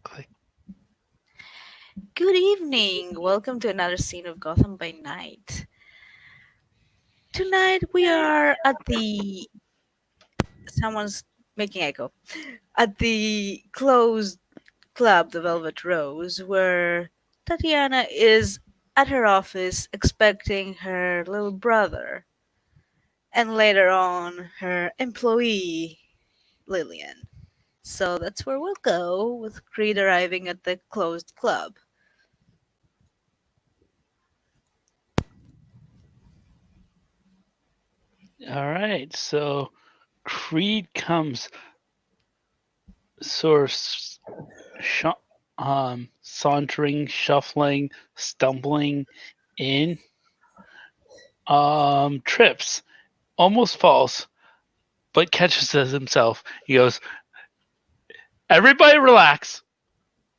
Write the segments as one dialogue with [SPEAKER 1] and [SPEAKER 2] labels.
[SPEAKER 1] Click.
[SPEAKER 2] Good evening. Welcome to another scene of Gotham by Night. Tonight we are at the someone's making echo at the closed club, the Velvet Rose, where Tatiana is at her office expecting her little brother, and later on her employee Lilian. So that's where we'll go with Creed arriving at the closed club.
[SPEAKER 1] All right. So Creed comes sort of sauntering, shuffling, stumbling in. Trips, almost falls, but catches himself. He goes, "Everybody, relax.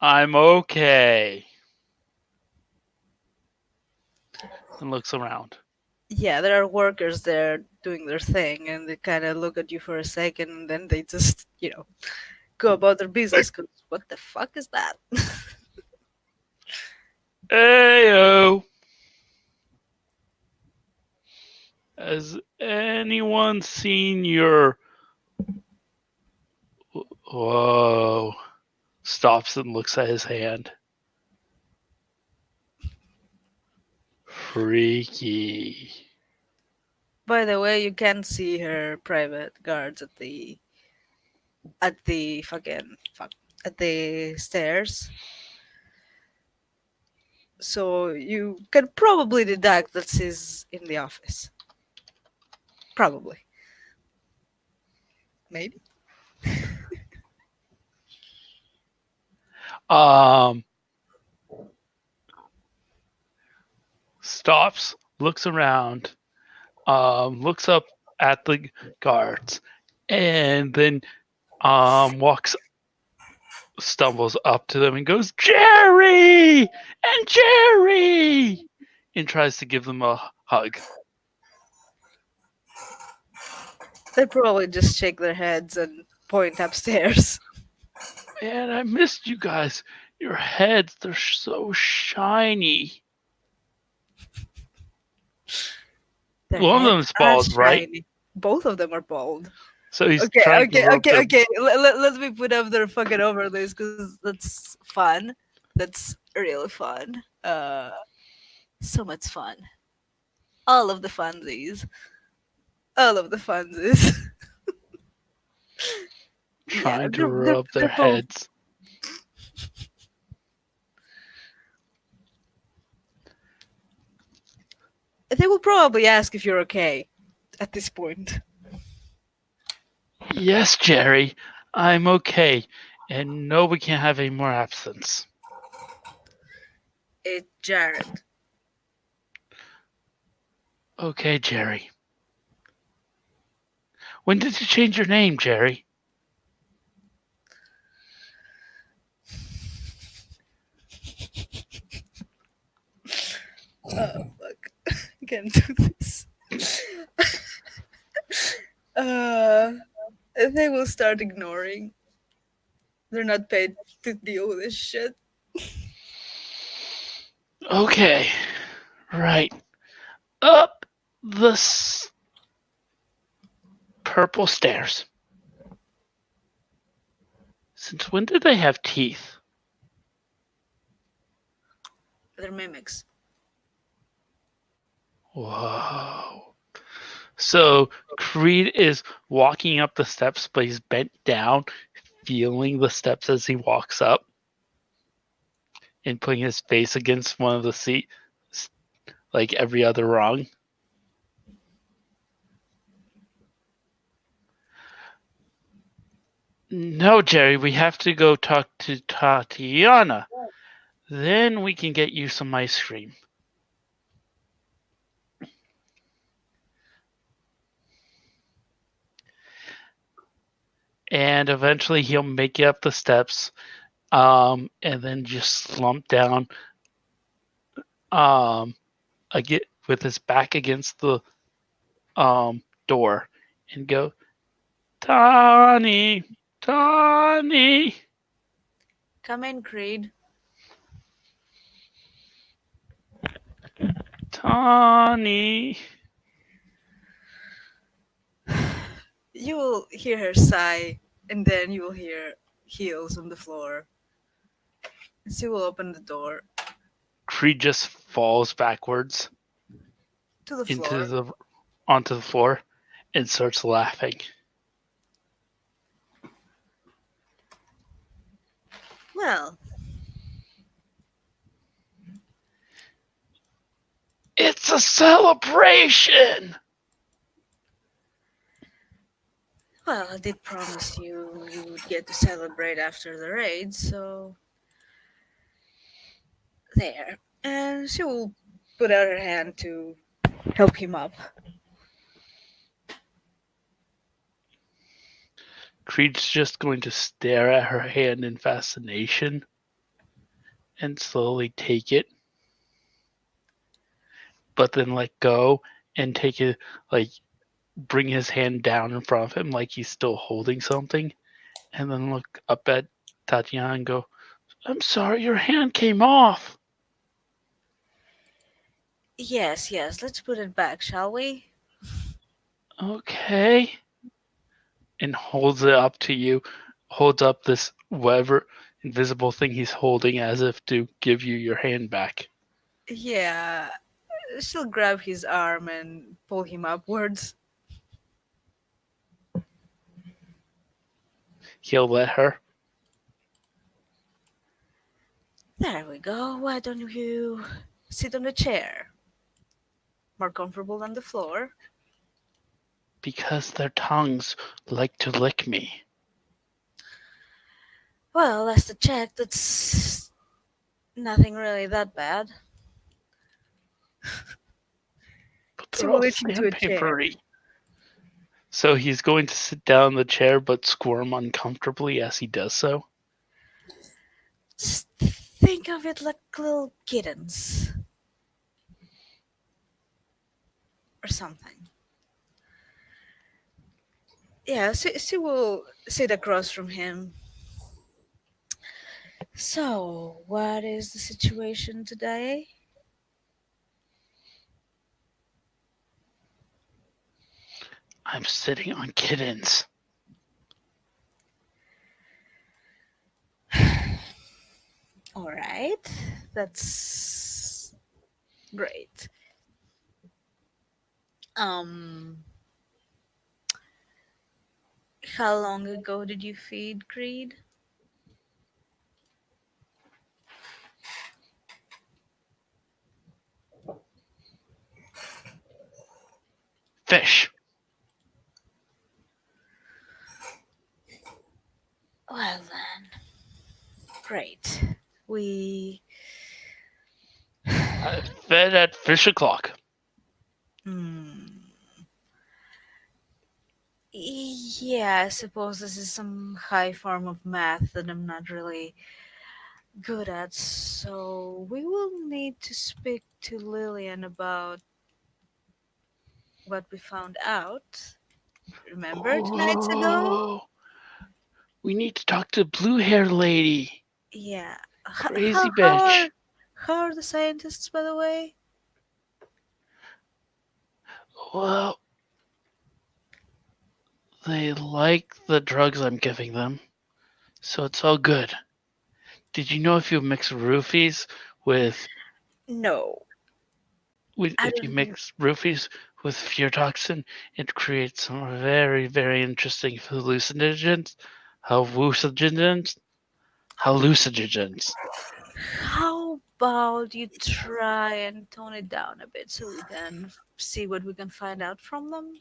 [SPEAKER 1] I'm okay." And looks around.
[SPEAKER 2] Yeah, there are workers there doing their thing, and they kind of look at you for a second, and then they just, go about their business. Cause what the fuck is that?
[SPEAKER 1] Heyo. Has anyone seen your? Whoa. Stops and looks at his hand. Freaky.
[SPEAKER 2] By the way, you can see her private guards at the at the stairs. So you can probably deduct that she's in the office. Probably, maybe.
[SPEAKER 1] Um, Stops, looks around, looks up at the guards, and then walks, stumbles up to them and goes, "Jerry and Jerry," and tries to give them a hug.
[SPEAKER 2] They probably just shake their heads and point upstairs.
[SPEAKER 1] Man, I missed you guys. Your heads, they're so shiny.
[SPEAKER 2] Their
[SPEAKER 1] One of
[SPEAKER 2] heads
[SPEAKER 1] them's
[SPEAKER 2] are
[SPEAKER 1] bald, right?
[SPEAKER 2] shiny. Both of them are bald.
[SPEAKER 1] So he's
[SPEAKER 2] Okay,
[SPEAKER 1] trying to
[SPEAKER 2] okay,
[SPEAKER 1] rub
[SPEAKER 2] okay,
[SPEAKER 1] their.
[SPEAKER 2] okay. Let me put up their fucking overlays because that's fun. That's really fun. So much fun. All of the funsies. All of the funsies. Yeah,
[SPEAKER 1] Trying to rub their
[SPEAKER 2] they're both.
[SPEAKER 1] heads.
[SPEAKER 2] They will probably ask if you're okay at this point.
[SPEAKER 1] Yes, Jerry, I'm okay, and no, we can't have any more absence.
[SPEAKER 2] It's Jared.
[SPEAKER 1] Okay, Jerry. When did you change your name, Jerry?
[SPEAKER 2] Oh, fuck. I can't do this. Uh, they will start ignoring. They're not paid to deal with this shit.
[SPEAKER 1] Okay, right. Up the purple stairs. Since when did they have teeth?
[SPEAKER 2] They're mimics.
[SPEAKER 1] Whoa. So Creed is walking up the steps, but he's bent down, feeling the steps as he walks up and putting his face against one of the seats, like every other rung. No, Jerry, we have to go talk to Tatiana. Then we can get you some ice cream. And eventually he'll make it up the steps, and then just slump down, um, with his back against the door and go, "Tawny, Tawny."
[SPEAKER 2] Come in, Creed.
[SPEAKER 1] Tawny.
[SPEAKER 2] You will hear her sigh, and then you will hear heels on the floor. And she will open the door
[SPEAKER 1] Creed just falls backwards
[SPEAKER 2] to the
[SPEAKER 1] into
[SPEAKER 2] floor.
[SPEAKER 1] the onto the floor and starts laughing.
[SPEAKER 2] Well,
[SPEAKER 1] It's a celebration.
[SPEAKER 2] well, I did promise you would get to celebrate after the raid, so there. And she will put out her hand to help him up.
[SPEAKER 1] Creed's just going to stare at her hand in fascination and slowly take it, but then let go and take it, like bring his hand down in front of him like he's still holding something, and then look up at Tatiana and go, I'm sorry, your hand came off.
[SPEAKER 2] Yes, yes, let's put it back, shall we?
[SPEAKER 1] Okay. And holds it up to you, holds up this whatever invisible thing he's holding as if to give you your hand back.
[SPEAKER 2] Yeah, she'll grab his arm and pull him upwards.
[SPEAKER 1] He'll let her
[SPEAKER 2] There we go. Why don't you sit on the chair? More comfortable than the floor.
[SPEAKER 1] because their tongues like to lick me.
[SPEAKER 2] Well, that's the check. That's nothing really that bad.
[SPEAKER 1] But
[SPEAKER 2] She
[SPEAKER 1] they're
[SPEAKER 2] will
[SPEAKER 1] all
[SPEAKER 2] reach into a chair.
[SPEAKER 1] sandpapery. So he's going to sit down in the chair but squirm uncomfortably as he does so.
[SPEAKER 2] Just think of it like little kittens or something. Yeah, she will sit across from him. So, what is the situation today?
[SPEAKER 1] I'm sitting on kittens.
[SPEAKER 2] All right, that's great. Um, how long ago did you feed Creed?
[SPEAKER 1] Fish.
[SPEAKER 2] Well then, great. We,
[SPEAKER 1] I fed at fish o'clock.
[SPEAKER 2] hmm, yeah, I suppose this is some high form of math that I'm not really good at. So we will need to speak to Lilian about what we found out. Remember 2 nights ago?
[SPEAKER 1] Oh, we need to talk to blue hair lady.
[SPEAKER 2] Yeah.
[SPEAKER 1] Crazy bitch.
[SPEAKER 2] How are the scientists, by the way?
[SPEAKER 1] Well, they like the drugs I'm giving them, so it's all good. Did you know if you mix roofies with
[SPEAKER 2] No, I
[SPEAKER 1] if you
[SPEAKER 2] don't.
[SPEAKER 1] mix roofies with fear toxin, it creates some very, very interesting hallucinogens. Hallucinogens? Hallucinogens.
[SPEAKER 2] How about you try and tone it down a bit so we can see what we can find out from them?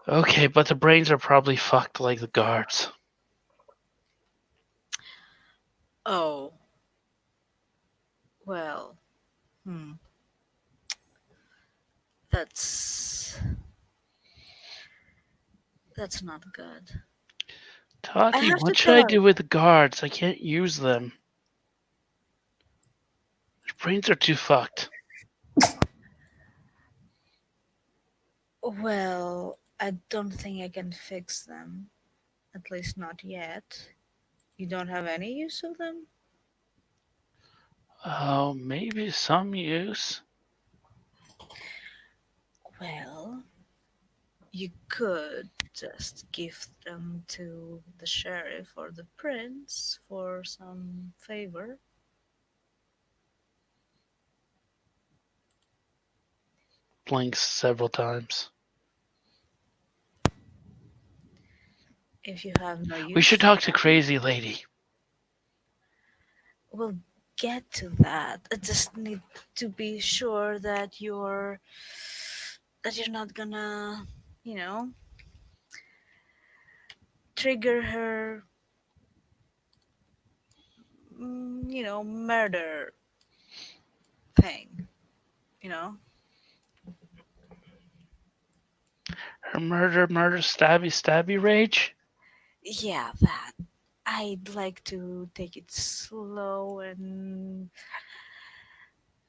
[SPEAKER 1] Okay, but the brains are probably fucked like the guards.
[SPEAKER 2] Oh, well, hmm. That's that's not good. I
[SPEAKER 1] Tati,
[SPEAKER 2] have to
[SPEAKER 1] what should I
[SPEAKER 2] tell you.
[SPEAKER 1] do with the guards? I can't use them. Their brains are too fucked.
[SPEAKER 2] Well, I don't think I can fix them. At least not yet. You don't have any use of them?
[SPEAKER 1] Oh, maybe some use.
[SPEAKER 2] Well, you could just give them to the sheriff or the prince for some favor.
[SPEAKER 1] Blinks several times.
[SPEAKER 2] If you have no
[SPEAKER 1] We
[SPEAKER 2] use
[SPEAKER 1] should
[SPEAKER 2] for
[SPEAKER 1] talk to
[SPEAKER 2] them,
[SPEAKER 1] Crazy Lady.
[SPEAKER 2] we'll get to that. I just need to be sure that you're not gonna, you know, trigger her, murder thing. You know,
[SPEAKER 1] Her murder, stabby, stabby rage.
[SPEAKER 2] yeah, that. I'd like to take it slow and,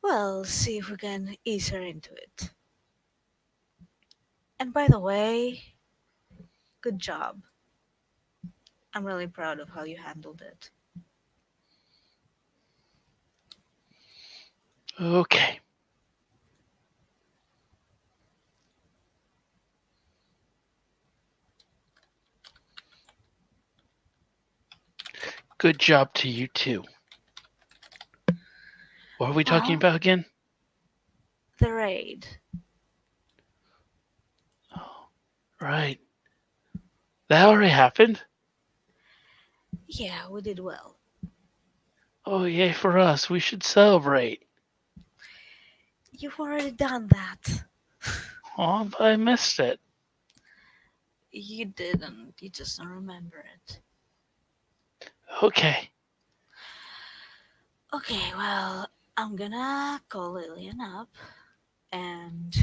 [SPEAKER 2] well, see if we can ease her into it. And by the way, good job. I'm really proud of how you handled it.
[SPEAKER 1] Okay. Good job to you too. What are we talking
[SPEAKER 2] Well,
[SPEAKER 1] about again?
[SPEAKER 2] the raid.
[SPEAKER 1] Oh, right. That already happened.
[SPEAKER 2] Yeah, we did well.
[SPEAKER 1] Oh, yay for us. We should celebrate.
[SPEAKER 2] You've already done that.
[SPEAKER 1] Oh, but I missed it.
[SPEAKER 2] You didn't. You just don't remember it.
[SPEAKER 1] Okay.
[SPEAKER 2] Okay, well, I'm gonna call Lilian up and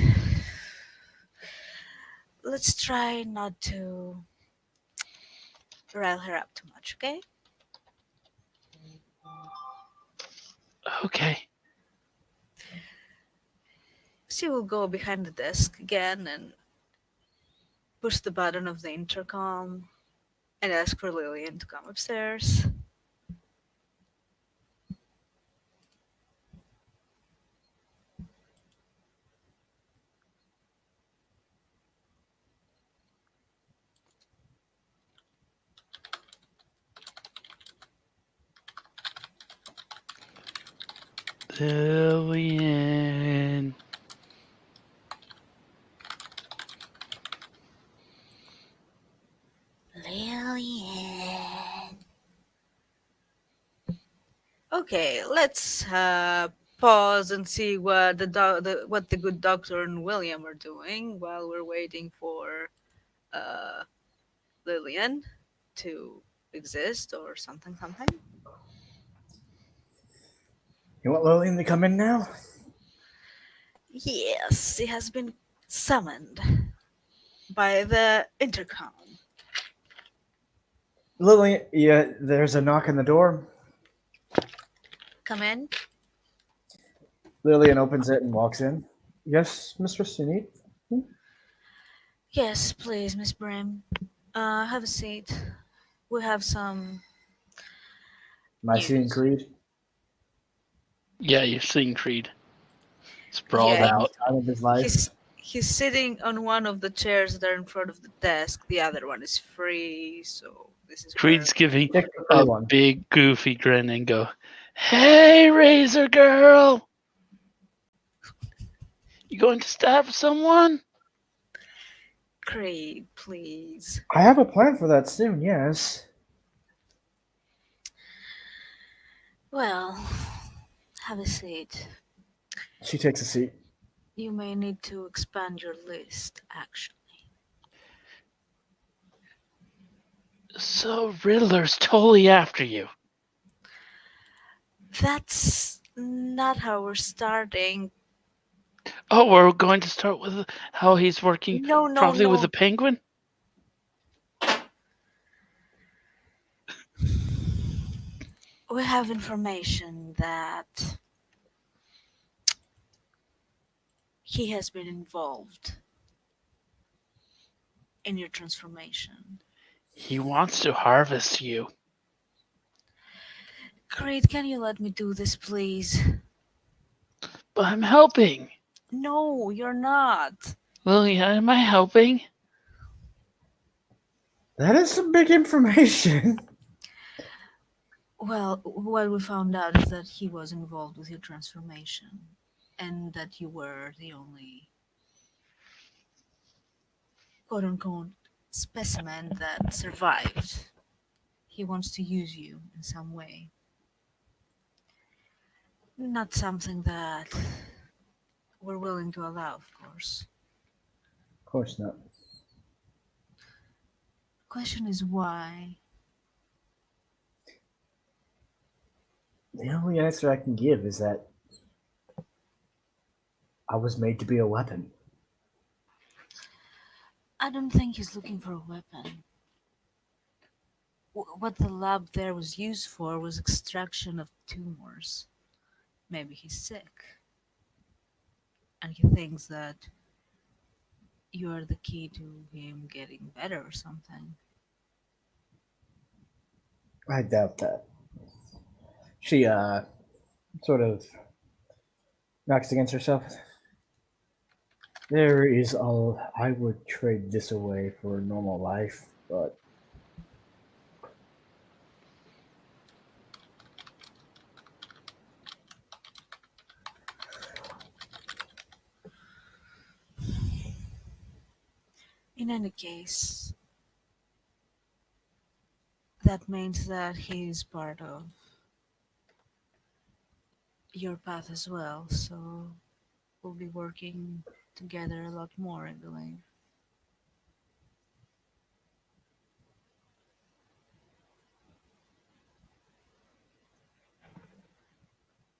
[SPEAKER 2] let's try not to rile her up too much, okay?
[SPEAKER 1] Okay.
[SPEAKER 2] She will go behind the desk again and push the button of the intercom and ask for Lilian to come upstairs.
[SPEAKER 1] Lilian.
[SPEAKER 2] Lilian. Okay, let's pause and see what what the good doctor and William are doing while we're waiting for uh, Lilian to exist or something, something.
[SPEAKER 3] You want Lilian to come in now?
[SPEAKER 2] Yes, she has been summoned by the intercom.
[SPEAKER 3] Lilian, yeah, there's a knock on the door.
[SPEAKER 2] Come in.
[SPEAKER 3] Lilian opens it and walks in. Yes, Mistress, you need?
[SPEAKER 2] Yes, please, Miss Brim. Have a seat. We have some
[SPEAKER 3] Am I seeing
[SPEAKER 2] news.
[SPEAKER 3] Creed?
[SPEAKER 1] Yeah, you've seen Creed. Sprawled
[SPEAKER 2] Yeah,
[SPEAKER 3] Having the
[SPEAKER 1] out.
[SPEAKER 3] time of his life.
[SPEAKER 2] he's sitting on one of the chairs that are in front of the desk. The other one is free, so this is where.
[SPEAKER 1] Creed's giving
[SPEAKER 3] Pick the free
[SPEAKER 1] a
[SPEAKER 3] one.
[SPEAKER 1] big goofy grin and go, "Hey, Razor Girl, you going to stab someone?"
[SPEAKER 2] Creed, please.
[SPEAKER 3] I have a plan for that soon, yes.
[SPEAKER 2] Well, have a seat.
[SPEAKER 3] She takes a seat.
[SPEAKER 2] You may need to expand your list, actually.
[SPEAKER 1] So Riddler's totally after you.
[SPEAKER 2] That's not how we're starting.
[SPEAKER 1] Oh, we're going to start with how he's working
[SPEAKER 2] No, no,
[SPEAKER 1] probably with
[SPEAKER 2] no.
[SPEAKER 1] the penguin?
[SPEAKER 2] We have information that he has been involved in your transformation.
[SPEAKER 1] He wants to harvest you.
[SPEAKER 2] Creed, can you let me do this, please?
[SPEAKER 1] But I'm helping.
[SPEAKER 2] No, you're not.
[SPEAKER 1] Lilian, am I helping?
[SPEAKER 3] That is some big information.
[SPEAKER 2] Well, what we found out is that he was involved with your transformation, and that you were the only quote unquote specimen that survived. He wants to use you in some way. Not something that we're willing to allow, of course.
[SPEAKER 3] Of course not.
[SPEAKER 2] Question is why?
[SPEAKER 3] The only answer I can give is that I was made to be a weapon.
[SPEAKER 2] I don't think he's looking for a weapon. What the lab there was used for was extraction of tumors. Maybe he's sick, and he thinks that you are the key to him getting better or something.
[SPEAKER 3] I doubt that. She sort of knocks against herself. There is all I would trade this away for a normal life, but
[SPEAKER 2] In any case, that means that he is part of your path as well, so we'll be working together a lot more, I believe.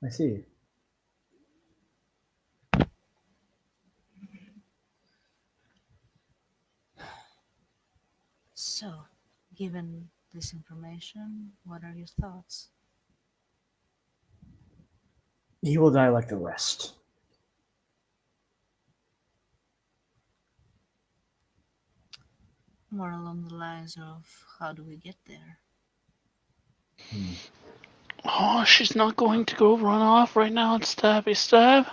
[SPEAKER 3] I see.
[SPEAKER 2] So, given this information, what are your thoughts?
[SPEAKER 3] He will die like the rest.
[SPEAKER 2] More along the lines of how do we get there?
[SPEAKER 3] Hmm.
[SPEAKER 1] Oh, she's not going to go run off right now and stabby stab?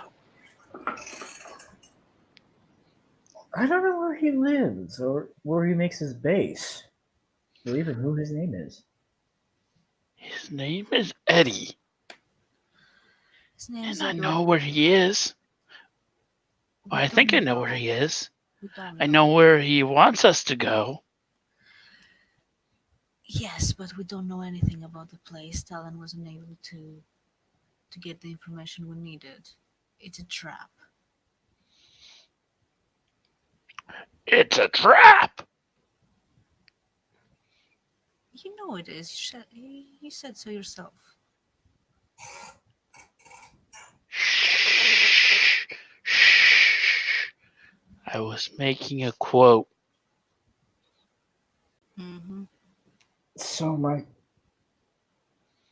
[SPEAKER 3] I don't know where he lives or where he makes his base, or even who his name is.
[SPEAKER 1] His name is Eddie,
[SPEAKER 2] His name
[SPEAKER 1] and
[SPEAKER 2] is
[SPEAKER 1] I
[SPEAKER 2] Edward.
[SPEAKER 1] know where he is.
[SPEAKER 2] We
[SPEAKER 1] Well, I think I
[SPEAKER 2] don't
[SPEAKER 1] know where
[SPEAKER 2] know.
[SPEAKER 1] he is.
[SPEAKER 2] We don't
[SPEAKER 1] I know
[SPEAKER 2] know.
[SPEAKER 1] where he wants us to go.
[SPEAKER 2] Yes, but we don't know anything about the place. Talon wasn't able to get the information we needed. It's a trap.
[SPEAKER 1] It's a trap!
[SPEAKER 2] You know it is. You said so yourself.
[SPEAKER 1] Shh. Shh. I was making a quote.
[SPEAKER 2] Mm-hmm.
[SPEAKER 3] So my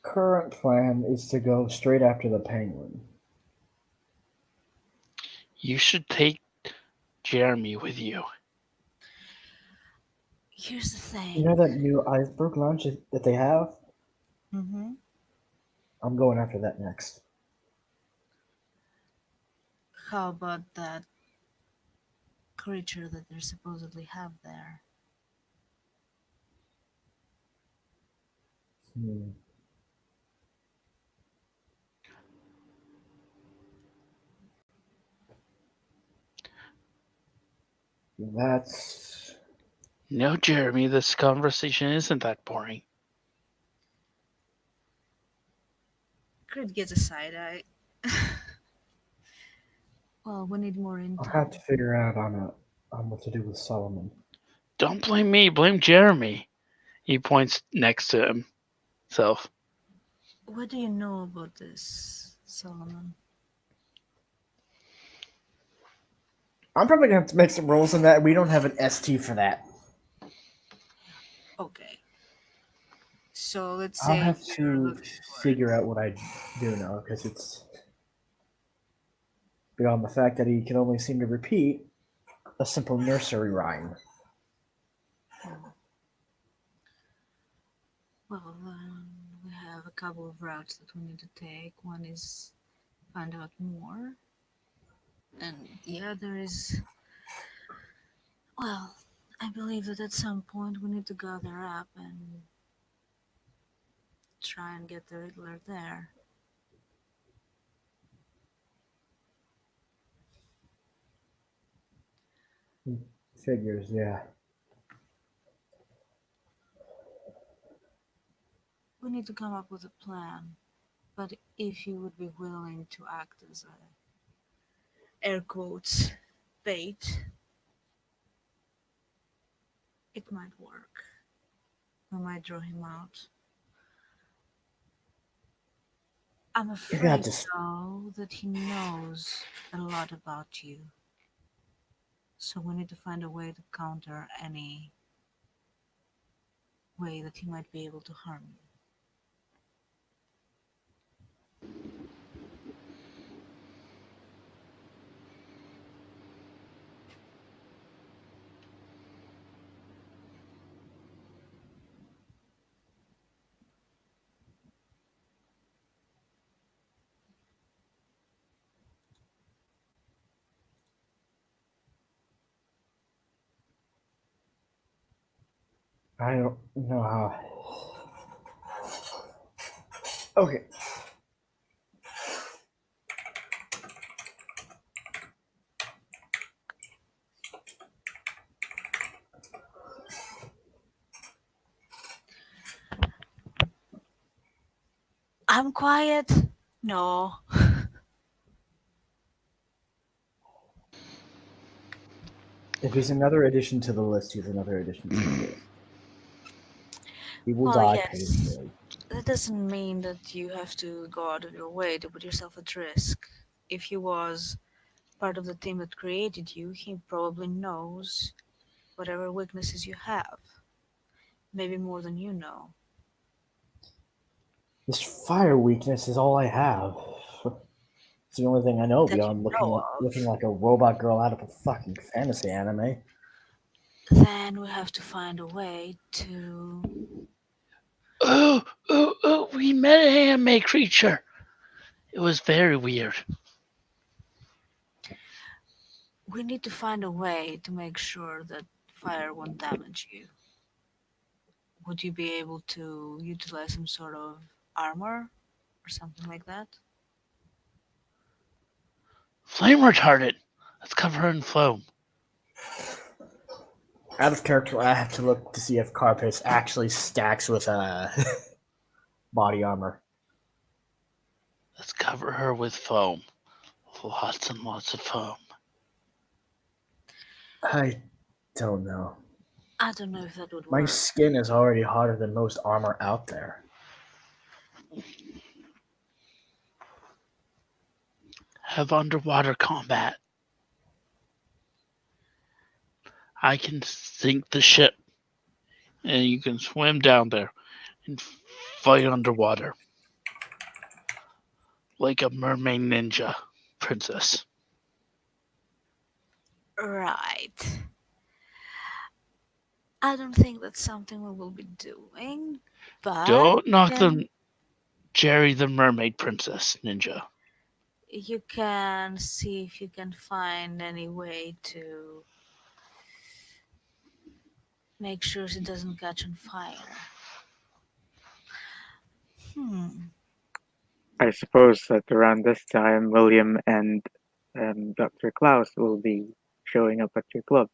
[SPEAKER 3] current plan is to go straight after the penguin.
[SPEAKER 1] You should take Jeremy with you.
[SPEAKER 2] Here's the
[SPEAKER 3] You
[SPEAKER 2] thing.
[SPEAKER 3] know that new iceberg launch that they have?
[SPEAKER 2] Mm-hmm.
[SPEAKER 3] I'm going after that next.
[SPEAKER 2] How about that creature that they supposedly have there?
[SPEAKER 3] Hmm. That's
[SPEAKER 1] No, Jeremy, this conversation isn't that boring.
[SPEAKER 2] Creed gets a side eye. Well, we need more
[SPEAKER 3] I'll have
[SPEAKER 2] intel.
[SPEAKER 3] to figure out on what to do with Solomon.
[SPEAKER 1] Don't blame me, blame Jeremy. He points next to himself.
[SPEAKER 2] What do you know about this, Solomon?
[SPEAKER 3] I'm probably gonna have to make some rolls on that. We don't have an ST for that.
[SPEAKER 2] Okay. So let's
[SPEAKER 3] I'll
[SPEAKER 2] say
[SPEAKER 3] have
[SPEAKER 2] you're
[SPEAKER 3] to
[SPEAKER 2] looking for it.
[SPEAKER 3] figure out what I do know because it's beyond the fact that he can only seem to repeat a simple nursery rhyme.
[SPEAKER 2] Hmm. Well, we have a couple of routes that we need to take. One is find out more, and the other is, well, I believe that at some point we need to gather up and try and get the Riddler there.
[SPEAKER 3] Figures, yeah.
[SPEAKER 2] We need to come up with a plan. But if you would be willing to act as a air quotes bait, it might work. We might draw him out. I'm
[SPEAKER 3] You're gonna
[SPEAKER 2] afraid,
[SPEAKER 3] just
[SPEAKER 2] though, that he knows a lot about you. So we need to find a way to counter any way that he might be able to harm you.
[SPEAKER 3] I don't know how. Okay.
[SPEAKER 2] I'm quiet? No.
[SPEAKER 3] If he's another addition to the list, he's another addition to the list. He will
[SPEAKER 2] Well,
[SPEAKER 3] die
[SPEAKER 2] yes.
[SPEAKER 3] painfully.
[SPEAKER 2] That doesn't mean that you have to go out of your way to put yourself at risk. If he was part of the team that created you, he probably knows whatever weaknesses you have. Maybe more than you know.
[SPEAKER 3] This fire weakness is all I have. It's the only thing I know
[SPEAKER 2] That you
[SPEAKER 3] beyond
[SPEAKER 2] know
[SPEAKER 3] looking
[SPEAKER 2] of.
[SPEAKER 3] like a robot girl out of a fucking fantasy anime.
[SPEAKER 2] Then we have to find a way to.
[SPEAKER 1] Oh, oh, oh, we met an anime creature. It was very weird.
[SPEAKER 2] We need to find a way to make sure that fire won't damage you. Would you be able to utilize some sort of armor or something like that?
[SPEAKER 1] Flame retardant. Let's cover her in foam.
[SPEAKER 3] Out of character, I have to look to see if Carapace actually stacks with body armor.
[SPEAKER 1] Let's cover her with foam. Lots and lots of foam.
[SPEAKER 3] I don't know.
[SPEAKER 2] I don't know if that would
[SPEAKER 3] My
[SPEAKER 2] work.
[SPEAKER 3] skin is already hotter than most armor out there.
[SPEAKER 1] Have underwater combat. I can sink the ship, and you can swim down there and fight underwater like a mermaid ninja princess.
[SPEAKER 2] Right. I don't think that's something we will be doing, but
[SPEAKER 1] Don't knock
[SPEAKER 2] can,
[SPEAKER 1] the Jerry the mermaid princess ninja.
[SPEAKER 2] you can see if you can find any way to make sure she doesn't catch on fire. Hmm.
[SPEAKER 4] I suppose that around this time, William and Dr. Klaus will be showing up at your club.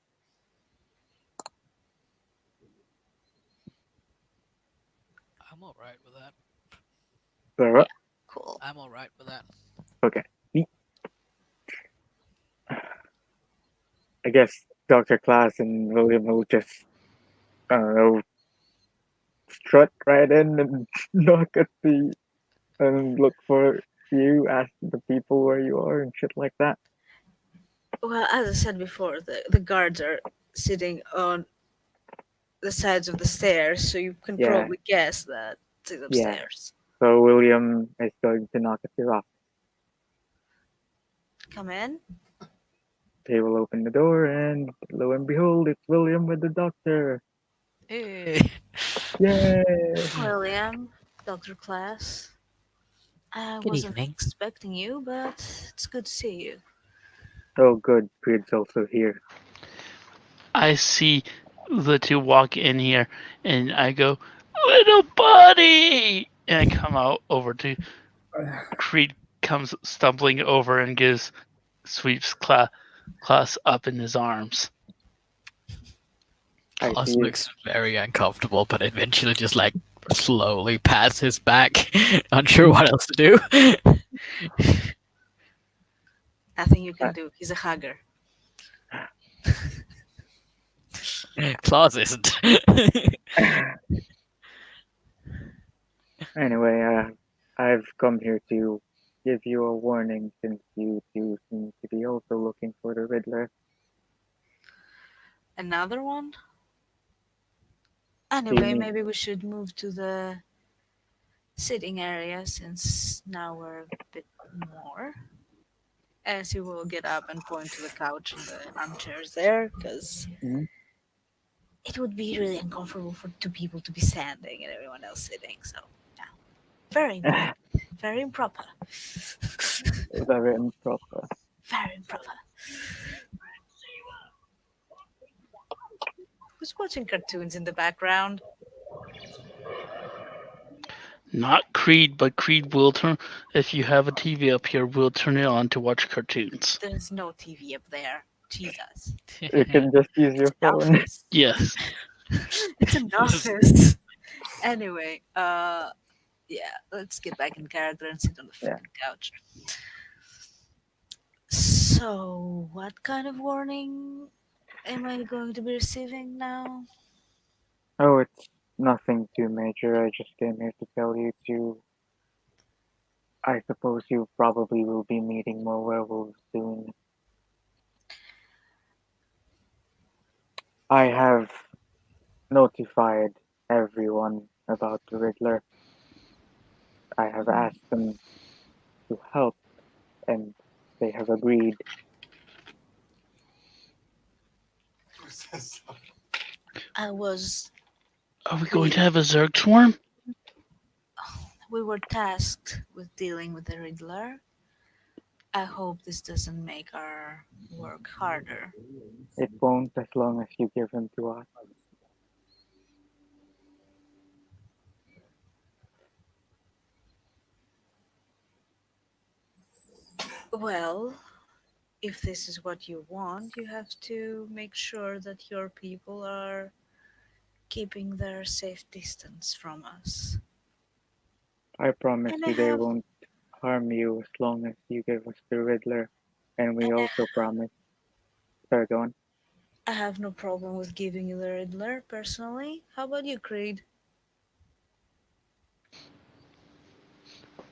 [SPEAKER 5] I'm all right with that.
[SPEAKER 4] So,
[SPEAKER 2] Cool.
[SPEAKER 5] I'm all right with that.
[SPEAKER 4] okay. I guess Dr. Klaus and William will just, I don't know, strut right in and knock at the, and look for you, ask the people where you are and shit like that.
[SPEAKER 2] Well, as I said before, the guards are sitting on the sides of the stairs, so you can
[SPEAKER 4] Yeah.
[SPEAKER 2] probably guess that it's upstairs.
[SPEAKER 4] So William is going to knock at your office.
[SPEAKER 2] Come in.
[SPEAKER 4] They will open the door, and lo and behold, it's William with the doctor.
[SPEAKER 5] Hey.
[SPEAKER 4] Yay!
[SPEAKER 2] William, Dr. Class. I
[SPEAKER 6] Good
[SPEAKER 2] wasn't
[SPEAKER 6] evening.
[SPEAKER 2] expecting you, but it's good to see you.
[SPEAKER 4] Oh, good. Creed's also here.
[SPEAKER 1] I see the two walk in here, and I go, "Little buddy!" And I come out over to Creed. Comes stumbling over and gives sweeps Klaus up in his arms.
[SPEAKER 4] I
[SPEAKER 6] Klaus
[SPEAKER 4] see.
[SPEAKER 6] looks very uncomfortable, but eventually just like slowly pats his back, unsure what else to do.
[SPEAKER 2] Nothing you
[SPEAKER 4] Uh,
[SPEAKER 2] can do. He's a hugger.
[SPEAKER 6] Klaus isn't.
[SPEAKER 4] Anyway, I've come here to give you a warning since you two seem to be also looking for the Riddler.
[SPEAKER 2] Another one?
[SPEAKER 4] Do you
[SPEAKER 2] Anyway,
[SPEAKER 4] mean?
[SPEAKER 2] maybe we should move to the sitting area since now we're a bit more. As he will get up and point to the couch and the armchairs there, because
[SPEAKER 4] Mhm.
[SPEAKER 2] it would be really uncomfortable for two people to be standing and everyone else sitting. So, yeah, very impolite, very improper,
[SPEAKER 4] Very improper.
[SPEAKER 2] very improper. Who's watching cartoons in the background?
[SPEAKER 1] Not Creed, but Creed will turn. If you have a TV up here, we'll turn it on to watch cartoons.
[SPEAKER 2] There's no TV up there. Jesus,
[SPEAKER 4] You can just use
[SPEAKER 2] it's
[SPEAKER 4] your
[SPEAKER 2] an
[SPEAKER 4] phone.
[SPEAKER 2] office.
[SPEAKER 1] Yes,
[SPEAKER 2] It's an office. Anyway, yeah, let's get back in character and sit on the
[SPEAKER 4] Yeah.
[SPEAKER 2] freaking couch. So, what kind of warning am I going to be receiving now?
[SPEAKER 4] Oh, it's nothing too major. I just came here to tell you to. I suppose you probably will be meeting more werewolves soon. I have notified everyone about the Riddler. I have asked them to help, and they have agreed.
[SPEAKER 2] I was
[SPEAKER 1] are we going
[SPEAKER 2] we
[SPEAKER 1] to have a Zerg swarm?
[SPEAKER 2] we were tasked with dealing with the Riddler. I hope this doesn't make our work harder.
[SPEAKER 4] It won't as long as you give him to us.
[SPEAKER 2] Well, if this is what you want, you have to make sure that your people are keeping their safe distance from us.
[SPEAKER 4] I promise
[SPEAKER 2] And I
[SPEAKER 4] you they
[SPEAKER 2] have
[SPEAKER 4] won't harm you as long as you give us the Riddler. And we
[SPEAKER 2] and
[SPEAKER 4] also promise. Sorry, go on.
[SPEAKER 2] I have no problem with giving you the Riddler personally. How about you, Creed?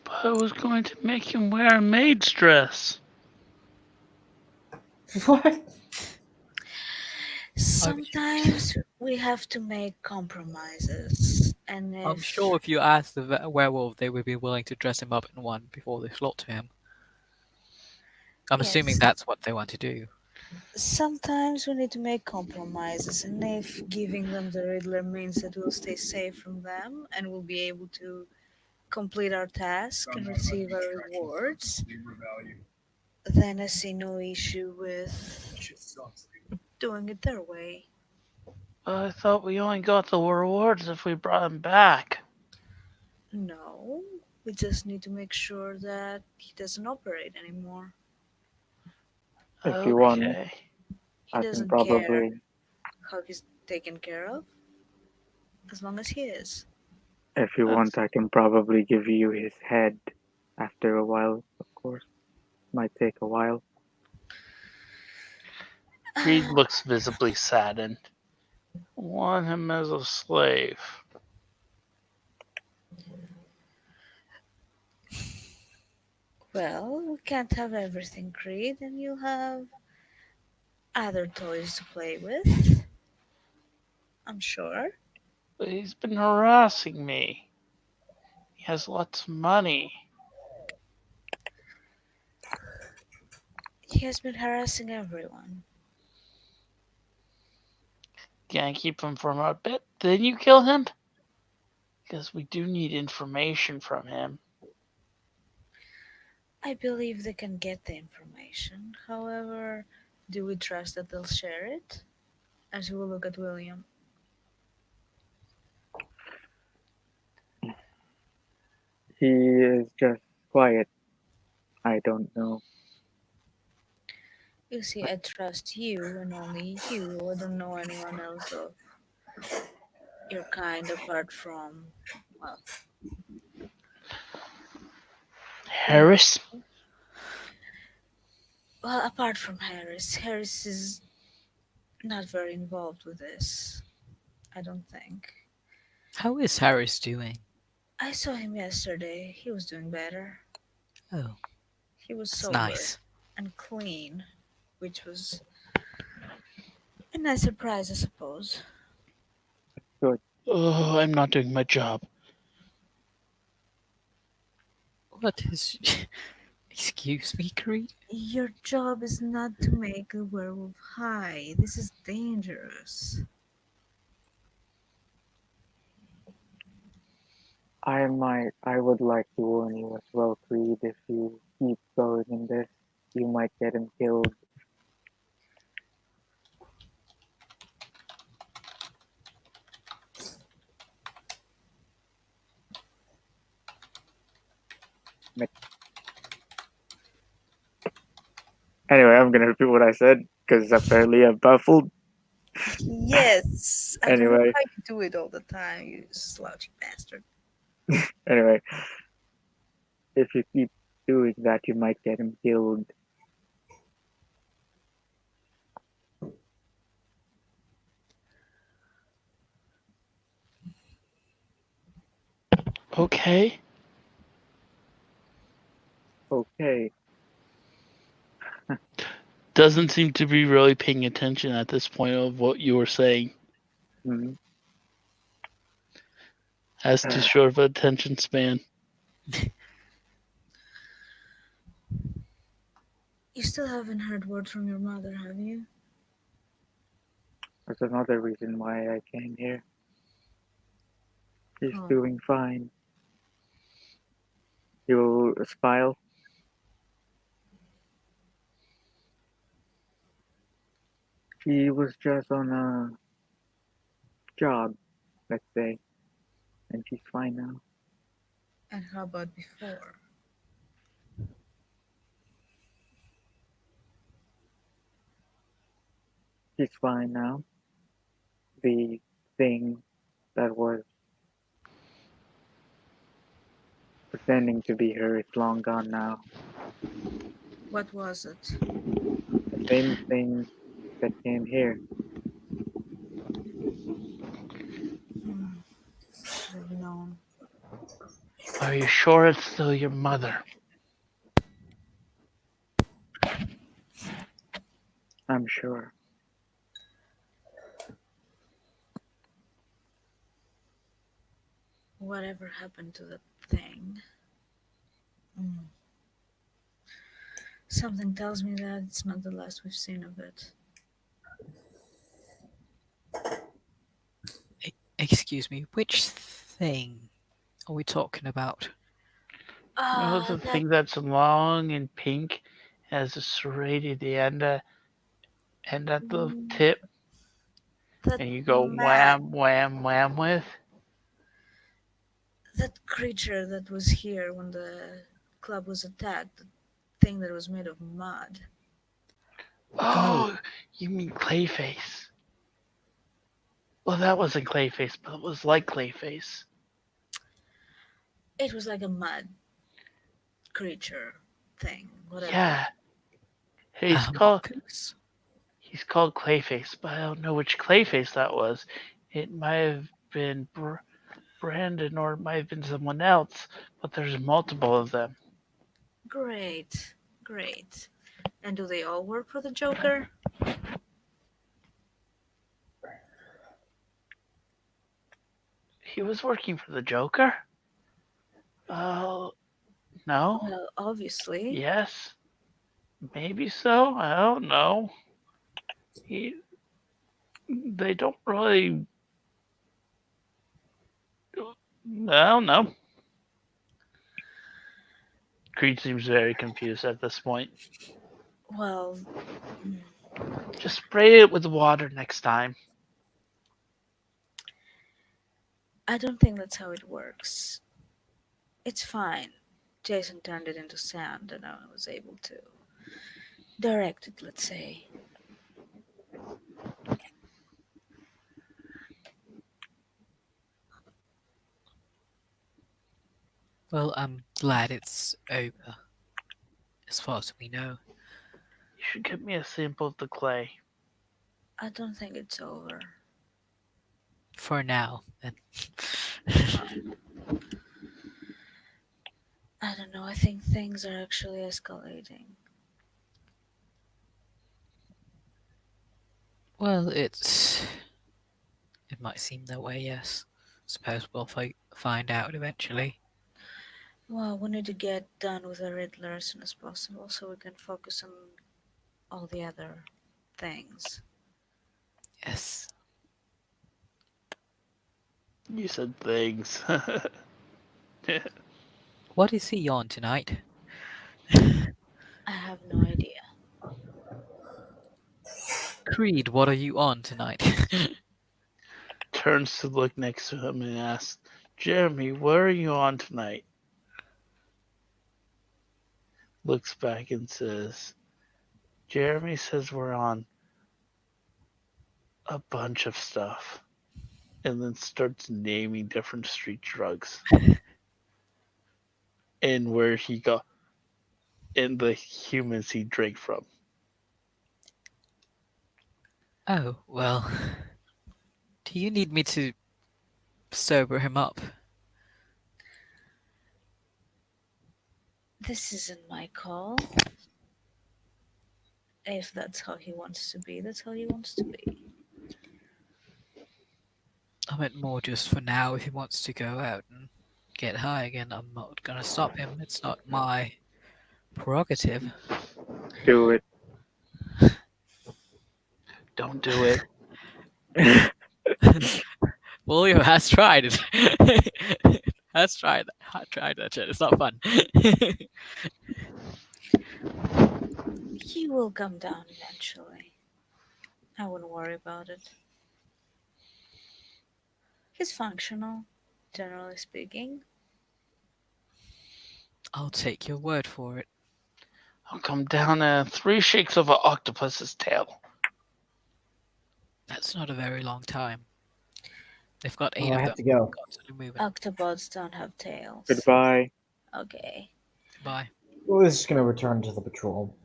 [SPEAKER 1] But I was going to make him wear a maid's dress.
[SPEAKER 3] What?
[SPEAKER 2] Sometimes we have to make compromises, and
[SPEAKER 6] I'm
[SPEAKER 2] if
[SPEAKER 6] sure if you asked the werewolf, they would be willing to dress him up in one before they slaughter him. I'm assuming
[SPEAKER 2] yes,
[SPEAKER 6] that's what they want to do.
[SPEAKER 2] sometimes we need to make compromises, and if giving them the Riddler means that we'll stay safe from them and we'll be able to complete our task and receive our rewards, then I see no issue with doing it their way.
[SPEAKER 1] But I thought we only got the rewards if we brought him back.
[SPEAKER 2] No, we just need to make sure that he doesn't operate anymore.
[SPEAKER 4] If you want,
[SPEAKER 1] Okay.
[SPEAKER 2] He
[SPEAKER 4] I can
[SPEAKER 2] doesn't care
[SPEAKER 4] probably.
[SPEAKER 2] how he's taken care of, as long as he is.
[SPEAKER 4] If you want,
[SPEAKER 1] That's
[SPEAKER 4] I can probably give you his head after a while, of course. Might take a while.
[SPEAKER 1] Creed looks visibly saddened. Want him as a slave.
[SPEAKER 2] Well, we can't have everything, Creed, and you'll have other toys to play with, I'm sure.
[SPEAKER 1] But he's been harassing me. He has lots of money.
[SPEAKER 2] He has been harassing everyone.
[SPEAKER 1] Can I keep him for a bit? Then you kill him? because we do need information from him.
[SPEAKER 2] I believe they can get the information. However, do we trust that they'll share it? As we will look at William.
[SPEAKER 4] He is just quiet. I don't know.
[SPEAKER 2] You see, I trust you and only you. I don't know anyone else of your kind apart from, well, you.
[SPEAKER 1] Harris?
[SPEAKER 2] Well, apart from Harris. Harris is not very involved with this, I don't think.
[SPEAKER 6] How is Harris doing?
[SPEAKER 2] I saw him yesterday. He was doing better.
[SPEAKER 6] Oh,
[SPEAKER 2] He was
[SPEAKER 6] that's
[SPEAKER 2] sober
[SPEAKER 6] nice.
[SPEAKER 2] and clean, which was a nice surprise, I suppose.
[SPEAKER 4] Good.
[SPEAKER 1] Oh, I'm not doing my job.
[SPEAKER 6] What is. Excuse me, Creed?
[SPEAKER 2] Your job is not to make a werewolf high. This is dangerous.
[SPEAKER 4] I would like to warn you as well, Creed, if you keep going in this, you might get him killed. Anyway, I'm gonna repeat what I said, because apparently I'm baffled.
[SPEAKER 2] Yes, I don't know
[SPEAKER 4] Anyway,
[SPEAKER 2] how you do it all the time, you slouchy bastard.
[SPEAKER 4] anyway, if you keep doing that, you might get him killed.
[SPEAKER 1] Okay.
[SPEAKER 4] Okay.
[SPEAKER 1] Doesn't seem to be really paying attention at this point of what you were saying.
[SPEAKER 4] Mhm.
[SPEAKER 1] Has too short of an attention span.
[SPEAKER 2] You still haven't heard word from your mother, have you?
[SPEAKER 4] That's another reason why I came here. She's
[SPEAKER 2] Oh,
[SPEAKER 4] doing fine. You smile. She was just on a job, let's say, and she's fine now.
[SPEAKER 2] and how about before?
[SPEAKER 4] She's fine now. The thing that was pretending to be her is long gone now.
[SPEAKER 2] What was it?
[SPEAKER 4] The same thing that came here.
[SPEAKER 2] Hmm, should have known.
[SPEAKER 1] Are you sure it's still your mother?
[SPEAKER 4] I'm sure.
[SPEAKER 2] Whatever happened to that thing? Hmm. Something tells me that it's not the last we've seen of it.
[SPEAKER 6] Excuse me, which thing are we talking about?
[SPEAKER 1] No,
[SPEAKER 2] Ah,
[SPEAKER 1] the
[SPEAKER 2] that.
[SPEAKER 1] thing that's long and pink has a serrated end at the
[SPEAKER 2] mm,
[SPEAKER 1] tip,
[SPEAKER 2] That
[SPEAKER 1] and you go
[SPEAKER 2] man,
[SPEAKER 1] wham, wham, wham with.
[SPEAKER 2] that creature that was here when the club was attacked, the thing that was made of mud.
[SPEAKER 6] Oh,
[SPEAKER 1] Oh, you mean Clayface? Well, that wasn't Clayface, but it was like Clayface.
[SPEAKER 2] It was like a mud creature thing, whatever.
[SPEAKER 1] Yeah, he's called
[SPEAKER 6] Marcus?
[SPEAKER 1] he's called Clayface, but I don't know which Clayface that was. It might have been Brandon, or it might have been someone else, but there's multiple of them.
[SPEAKER 2] Great, great. And do they all work for the Joker?
[SPEAKER 1] He was working for the Joker? Oh, no.
[SPEAKER 2] Well, obviously.
[SPEAKER 1] Yes. Maybe so. I don't know. He, they don't really. I don't know. Creed seems very confused at this point.
[SPEAKER 2] Well, mm,
[SPEAKER 1] Just spray it with water next time.
[SPEAKER 2] I don't think that's how it works. It's fine. Jason turned it into sand and I was able to direct it, let's say.
[SPEAKER 6] Well, I'm glad it's over, as far as we know.
[SPEAKER 1] You should get me a sample of the clay.
[SPEAKER 2] I don't think it's over.
[SPEAKER 6] For now, then.
[SPEAKER 2] I don't know, I think things are actually escalating.
[SPEAKER 6] Well, it might seem that way, yes. Suppose we'll find out eventually.
[SPEAKER 2] Well, we need to get done with the Riddler as soon as possible so we can focus on all the other things.
[SPEAKER 6] Yes.
[SPEAKER 1] You said things.
[SPEAKER 6] What is he on tonight?
[SPEAKER 2] I have no idea.
[SPEAKER 6] Creed, what are you on tonight?
[SPEAKER 1] Turns to look next to him and asks, Jeremy, what are you on tonight? Looks back and says, Jeremy says we're on a bunch of stuff. And then starts naming different street drugs. And where he got, and the humans he drank from.
[SPEAKER 6] Oh, well. Do you need me to sober him up?
[SPEAKER 2] This isn't my call. If that's how he wants to be, that's how he wants to be.
[SPEAKER 6] I meant more just for now. If he wants to go out and get high again, I'm not gonna stop him. It's not my prerogative.
[SPEAKER 4] Do it.
[SPEAKER 1] Don't do it.
[SPEAKER 6] William has tried it. Has tried that. I tried that shit. It's not fun.
[SPEAKER 2] He will come down eventually. I wouldn't worry about it. He's functional, generally speaking.
[SPEAKER 6] I'll take your word for it.
[SPEAKER 1] I'll come down and 3 shakes of an octopus's tail.
[SPEAKER 6] That's not a very long time. They've got 8
[SPEAKER 3] Oh, I
[SPEAKER 6] of
[SPEAKER 3] have
[SPEAKER 6] them.
[SPEAKER 3] to go.
[SPEAKER 6] Constantly moving.
[SPEAKER 2] Octopods don't have tails.
[SPEAKER 4] Goodbye.
[SPEAKER 2] Okay.
[SPEAKER 6] Bye.
[SPEAKER 3] We're just gonna return to the patrol.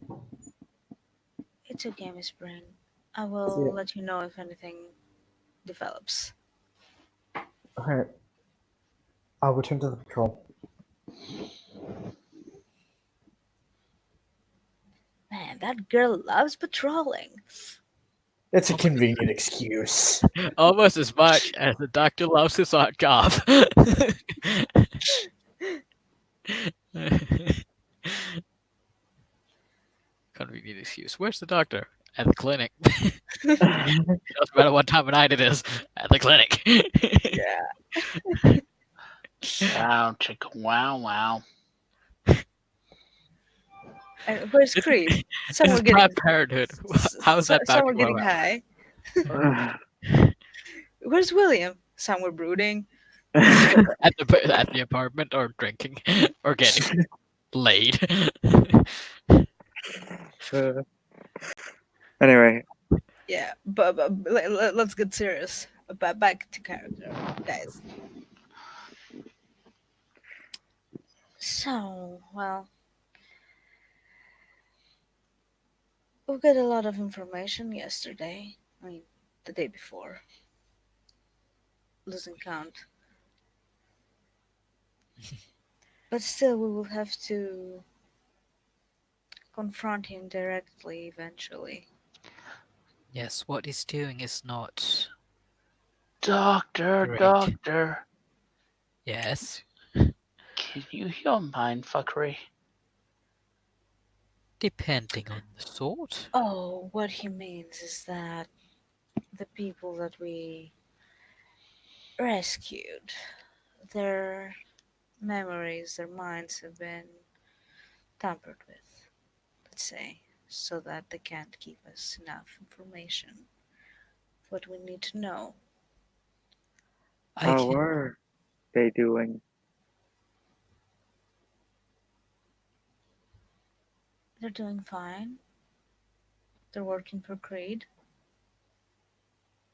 [SPEAKER 2] It's okay, Miss Brain. I will
[SPEAKER 3] See ya.
[SPEAKER 2] let you know if anything develops.
[SPEAKER 3] Alright. I'll return to the patrol.
[SPEAKER 2] Man, that girl loves patrolling.
[SPEAKER 3] It's a convenient excuse.
[SPEAKER 6] Almost as much as the doctor loves his odd job. Convenient excuse. Where's the doctor? At the clinic. Doesn't matter what time of night it is. At the clinic.
[SPEAKER 2] Yeah.
[SPEAKER 1] Wow, chicka, wow, wow.
[SPEAKER 2] And where's Creed? Someone
[SPEAKER 6] It's
[SPEAKER 2] getting
[SPEAKER 6] Planned Parenthood. How's that back
[SPEAKER 2] someone
[SPEAKER 6] to
[SPEAKER 2] getting
[SPEAKER 6] blowout?
[SPEAKER 2] high. Where's William? Somewhere brooding.
[SPEAKER 6] At the apartment, or drinking, or getting laid.
[SPEAKER 4] Uh, anyway,
[SPEAKER 2] Yeah, but let's get serious. Back to character, guys. So, well, we got a lot of information yesterday. I mean, the day before. Losing count. But still, we will have to confront him directly eventually.
[SPEAKER 6] Yes, what he's doing is not
[SPEAKER 1] Doctor,
[SPEAKER 6] great.
[SPEAKER 1] doctor,
[SPEAKER 6] Yes,
[SPEAKER 1] can you heal mind fuckery?
[SPEAKER 6] depending on the sort.
[SPEAKER 2] Oh, what he means is that the people that we rescued, Their memories, their minds have been tampered with, let's say, so that they can't give us enough information of what we need to know.
[SPEAKER 6] I
[SPEAKER 4] How
[SPEAKER 6] can.
[SPEAKER 4] are they doing?
[SPEAKER 2] They're doing fine. They're working for Creed.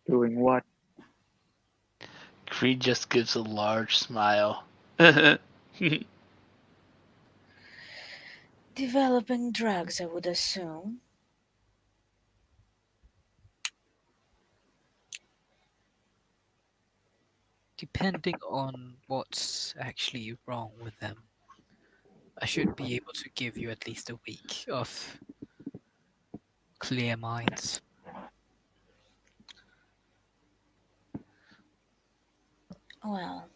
[SPEAKER 4] Doing what?
[SPEAKER 1] Creed just gives a large smile.
[SPEAKER 2] Developing drugs, I would assume.
[SPEAKER 6] Depending on what's actually wrong with them, I should be able to give you at least a week of clear minds.
[SPEAKER 2] Well,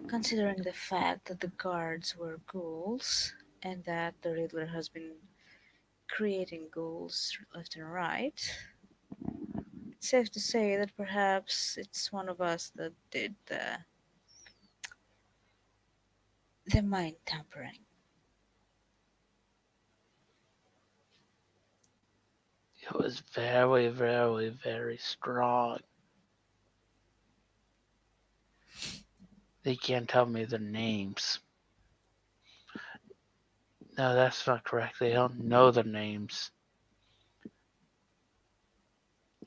[SPEAKER 2] considering the fact that the guards were ghouls and that the Riddler has been creating ghouls left and right, it's safe to say that perhaps it's one of us that did the mind tampering.
[SPEAKER 1] It was very, very, very strong. They can't tell me their names. No, that's not correct. They don't know their names.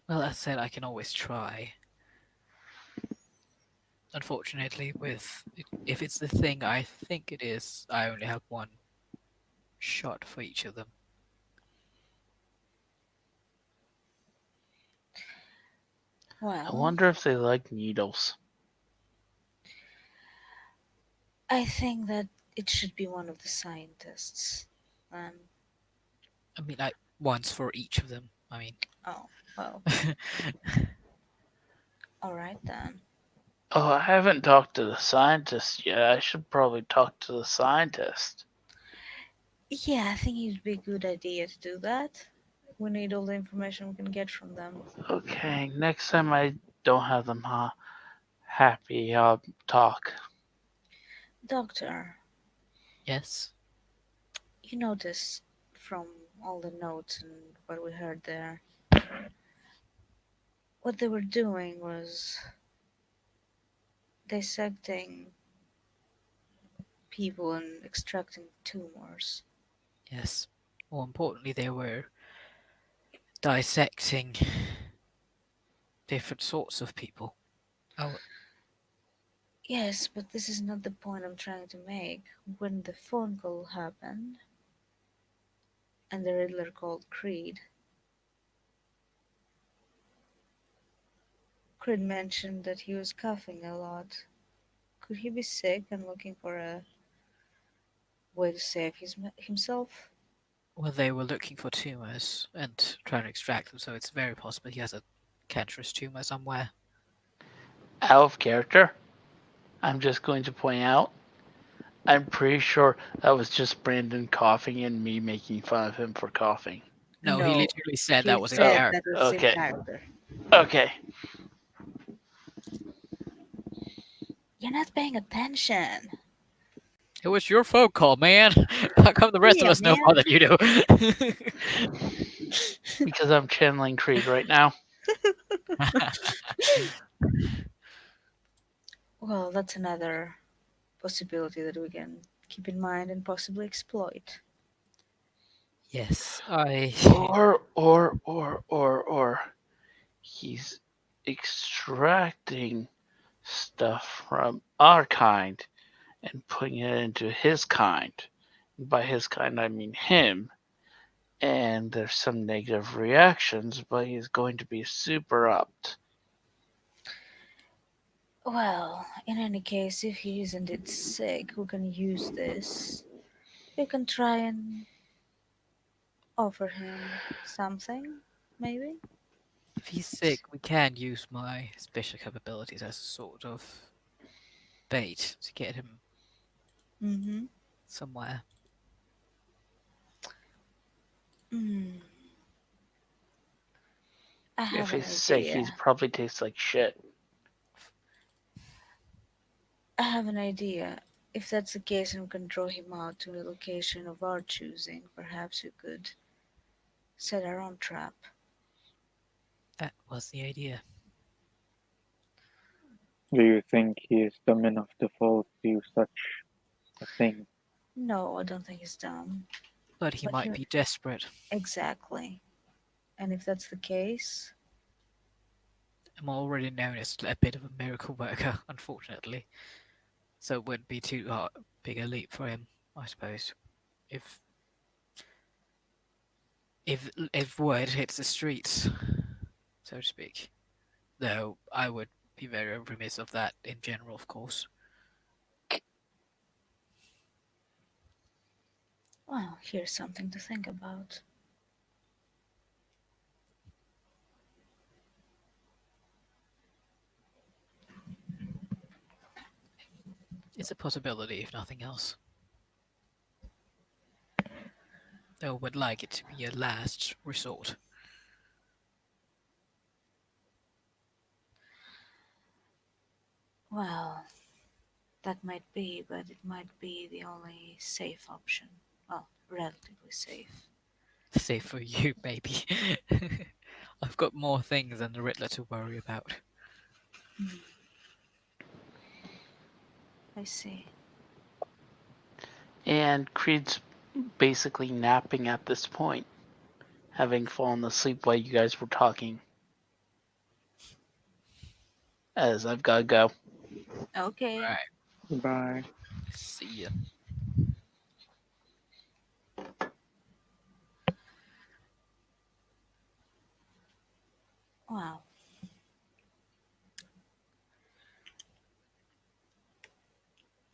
[SPEAKER 6] Well, that said, I can always try. Unfortunately, if it's the thing I think it is, I only have one shot for each of them.
[SPEAKER 1] I
[SPEAKER 2] Well,
[SPEAKER 1] wonder if they like needles.
[SPEAKER 2] I think that it should be one of the scientists.
[SPEAKER 6] I mean, I once for each of them. I mean,
[SPEAKER 2] Oh, well, alright then.
[SPEAKER 1] Oh, I haven't talked to the scientist yet. I should probably talk to the scientist.
[SPEAKER 2] Yeah, I think it'd be a good idea to do that. We need all the information we can get from them.
[SPEAKER 1] Okay, next time I don't have them happy, I'll talk.
[SPEAKER 2] Doctor,
[SPEAKER 6] yes.
[SPEAKER 2] you noticed from all the notes and what we heard there, what they were doing was dissecting people and extracting tumors.
[SPEAKER 6] Yes. More importantly, they were dissecting different sorts of people. Oh,
[SPEAKER 2] Yes, but this is not the point I'm trying to make. When the phone call happened and the Riddler called Creed, Creed mentioned that he was coughing a lot. Could he be sick and looking for a way to save himself?
[SPEAKER 6] well, they were looking for tumors and trying to extract them, so it's very possible he has a cancerous tumor somewhere.
[SPEAKER 1] Out of character, I'm just going to point out, I'm pretty sure that was just Brandon coughing and me making fun of him for coughing.
[SPEAKER 6] No, he
[SPEAKER 2] No,
[SPEAKER 6] literally said
[SPEAKER 2] he
[SPEAKER 6] that was in
[SPEAKER 2] said
[SPEAKER 6] character.
[SPEAKER 2] that was in
[SPEAKER 1] Okay,
[SPEAKER 2] character.
[SPEAKER 1] okay.
[SPEAKER 2] You're not paying attention.
[SPEAKER 6] It was your phone call, man. How come the rest of
[SPEAKER 2] Yeah,
[SPEAKER 6] us know more
[SPEAKER 2] man.
[SPEAKER 6] than you do?
[SPEAKER 1] Because I'm channeling Creed right now.
[SPEAKER 2] Well, that's another possibility that we can keep in mind and possibly exploit.
[SPEAKER 6] Yes, I.
[SPEAKER 1] Or he's extracting stuff from our kind and putting it into his kind. By his kind, I mean him. And there's some negative reactions, but he's going to be super upped.
[SPEAKER 2] Well, in any case, if he is indeed sick, we can use this. We can try and offer him something, maybe?
[SPEAKER 6] If he's sick, we can use my special capabilities as a sort of bait to get him
[SPEAKER 2] Mm-hmm.
[SPEAKER 6] somewhere.
[SPEAKER 2] Mm, I
[SPEAKER 1] If
[SPEAKER 2] have an
[SPEAKER 1] he's sick, he
[SPEAKER 2] idea.
[SPEAKER 1] probably tastes like shit.
[SPEAKER 2] I have an idea. If that's the case and we can draw him out to a location of our choosing, perhaps we could set our own trap.
[SPEAKER 6] That was the idea.
[SPEAKER 4] Do you think he is dumb enough to fall to such a thing?
[SPEAKER 2] No, I don't think he's dumb.
[SPEAKER 6] But he
[SPEAKER 2] But
[SPEAKER 6] might
[SPEAKER 2] he
[SPEAKER 6] be desperate.
[SPEAKER 2] exactly. And if that's the case,
[SPEAKER 6] I'm already known as a bit of a miracle worker, unfortunately. So it wouldn't be too big a leap for him, I suppose. If if word hits the streets, so to speak. Though I would be very remiss of that in general, of course.
[SPEAKER 2] well, here's something to think about.
[SPEAKER 6] It's a possibility, if nothing else. Though I would like it to be a last resort.
[SPEAKER 2] Well, that might be, but it might be the only safe option. Well, relatively safe.
[SPEAKER 6] Save for you, maybe. I've got more things than the Riddler to worry about.
[SPEAKER 2] Hmm, I see.
[SPEAKER 1] And Creed's basically napping at this point, having fallen asleep while you guys were talking. As I've got to go.
[SPEAKER 2] Okay.
[SPEAKER 6] Right.
[SPEAKER 4] Bye.
[SPEAKER 6] See ya.
[SPEAKER 2] Well,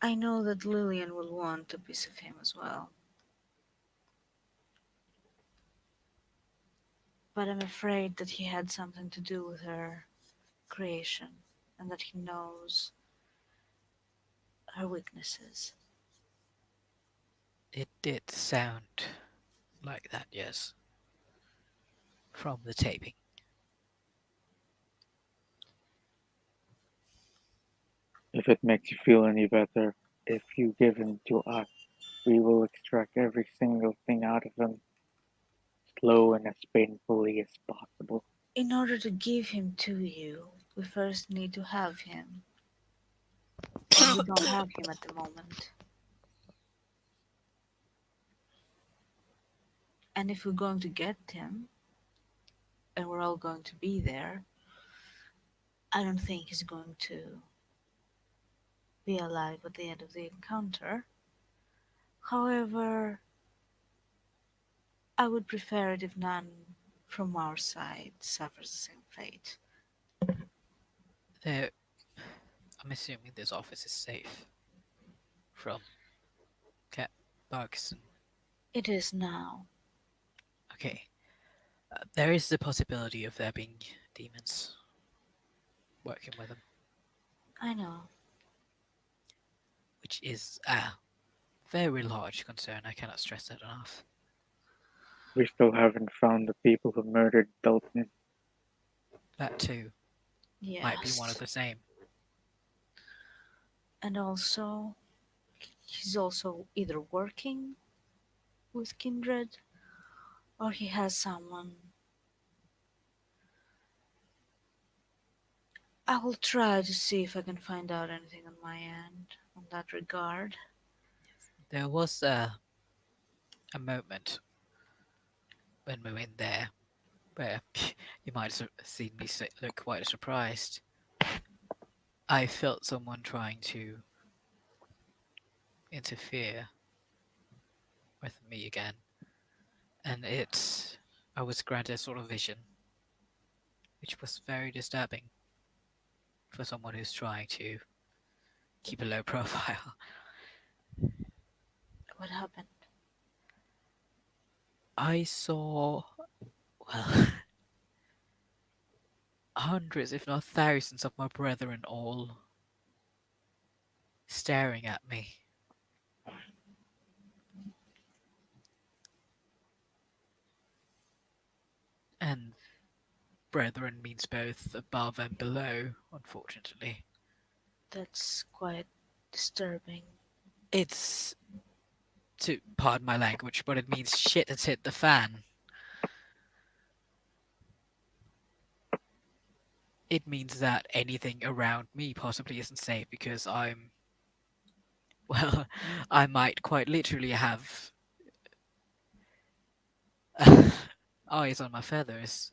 [SPEAKER 2] I know that Lilian will want a piece of him as well. But I'm afraid that he had something to do with her creation and that he knows her weaknesses.
[SPEAKER 6] It did sound like that, yes. From the taping.
[SPEAKER 4] If it makes you feel any better, if you give him to us, we will extract every single thing out of him, slow and as painfully as possible.
[SPEAKER 2] In order to give him to you, we first need to have him, and we don't have him at the moment. And if we're going to get him, and we're all going to be there, I don't think he's going to be alive at the end of the encounter. However, I would prefer it if none from our side suffers the same fate.
[SPEAKER 6] There, I'm assuming this office is safe from cat bugs.
[SPEAKER 2] It is now.
[SPEAKER 6] Okay, there is the possibility of there being demons working with them,
[SPEAKER 2] I know.
[SPEAKER 6] which is a very large concern. I cannot stress that enough.
[SPEAKER 4] We still haven't found the people who murdered Dalton.
[SPEAKER 6] That too might be one of
[SPEAKER 2] Yes.
[SPEAKER 6] the same.
[SPEAKER 2] And also, he's also either working with Kindred or he has someone. I will try to see if I can find out anything on my end on that regard.
[SPEAKER 6] There was a moment when we went there where you might have seen me look quite surprised. I felt someone trying to interfere with me again, and I was granted a sort of vision, which was very disturbing for someone who's trying to keep a low profile.
[SPEAKER 2] What happened?
[SPEAKER 6] I saw, well, hundreds, if not thousands, of my brethren all staring at me. And brethren means both above and below, unfortunately.
[SPEAKER 2] That's quite Disturbing.
[SPEAKER 6] It's, to pardon my language, but it means shit has hit the fan. It means that anything around me possibly isn't safe because I'm, well, I might quite literally have eyes on my feathers.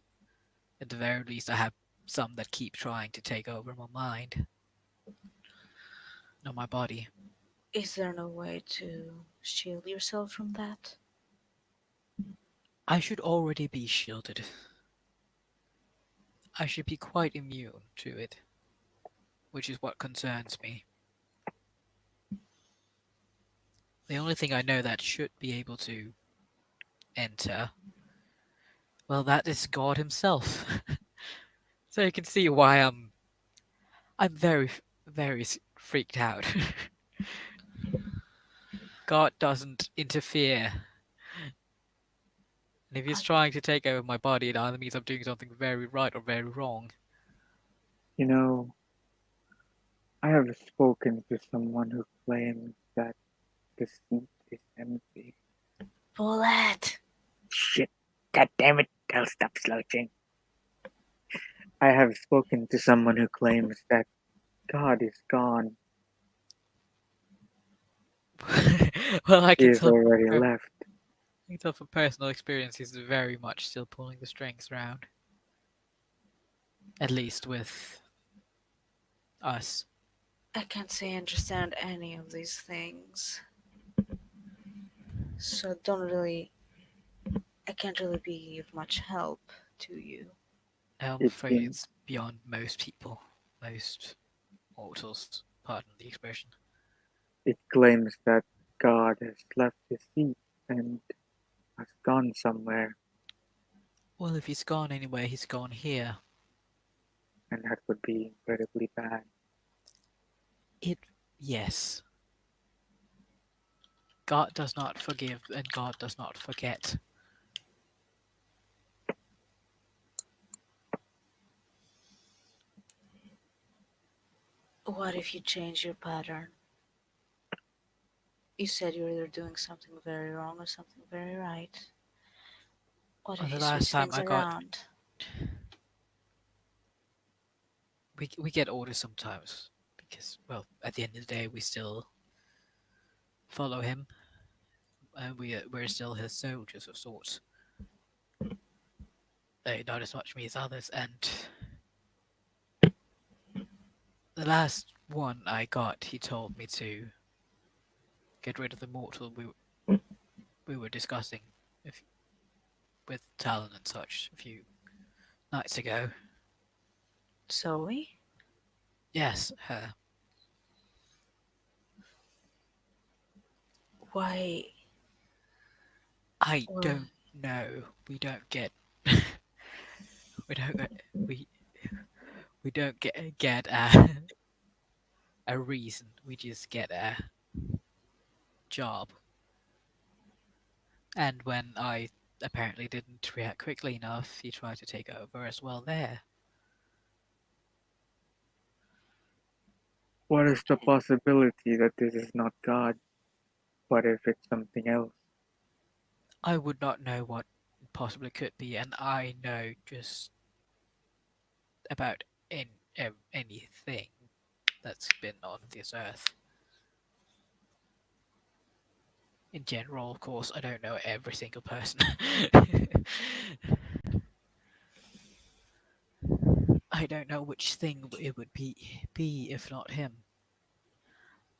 [SPEAKER 6] At the very least, I have some that keep trying to take over my mind, not my body.
[SPEAKER 2] Is there no way to shield yourself from that?
[SPEAKER 6] I should already be shielded. I should be quite immune to it, which is what concerns me. The only thing I know that should be able to enter, well, that is God Himself. So you can see why I'm very freaked out. God doesn't interfere, and if He's
[SPEAKER 2] I,
[SPEAKER 6] trying to take over my body, it either means I'm doing something very right or very wrong.
[SPEAKER 4] You know, I have spoken to someone who claims that the seat is empty.
[SPEAKER 2] Bullet!
[SPEAKER 4] Shit. God damn it. I'll stop slouching. I have spoken to someone who claims that God is gone.
[SPEAKER 6] Well, I
[SPEAKER 4] He
[SPEAKER 6] can
[SPEAKER 4] has
[SPEAKER 6] tell from
[SPEAKER 4] already left.
[SPEAKER 6] I can tell from personal experience, He's very much still pulling the strings around. At least with us.
[SPEAKER 2] I can't say I understand any of these things. So I can't really be of much help to you.
[SPEAKER 6] I'm
[SPEAKER 4] It
[SPEAKER 6] afraid
[SPEAKER 4] seems
[SPEAKER 6] it's beyond most people, most mortals. Pardon the expression.
[SPEAKER 4] it claims that God has left his seat and has gone somewhere,
[SPEAKER 6] Well, if He's gone anywhere, He's gone here.
[SPEAKER 4] and that would be incredibly bad.
[SPEAKER 6] It, yes. God does not forgive and God does not forget.
[SPEAKER 2] What if you change your pattern? You said you're either doing something very wrong or something very right. What
[SPEAKER 6] Well,
[SPEAKER 2] if
[SPEAKER 6] the
[SPEAKER 2] you
[SPEAKER 6] last
[SPEAKER 2] switch
[SPEAKER 6] time
[SPEAKER 2] things
[SPEAKER 6] I got,
[SPEAKER 2] around?
[SPEAKER 6] we get orders sometimes because, well, at the end of the day, we still follow Him and we're still His soldiers of sorts. Not as much me as others, and the last one I got, he told me to get rid of the mortal we were discussing if, with Talon and such a few nights ago.
[SPEAKER 2] Zoe?
[SPEAKER 6] Yes, her.
[SPEAKER 2] Why?
[SPEAKER 6] I
[SPEAKER 2] Well,
[SPEAKER 6] don't know. We don't get. we don't get. We we don't get a reason. We just get a job. And when I apparently didn't react quickly enough, he tried to take over as well there.
[SPEAKER 4] What is the possibility that this is not God? What if it's something else?
[SPEAKER 6] I would not know what it possibly could be, and I know just about anything that's been on this earth. In general, of course, I don't know every single person. I don't know which thing it would be if not him.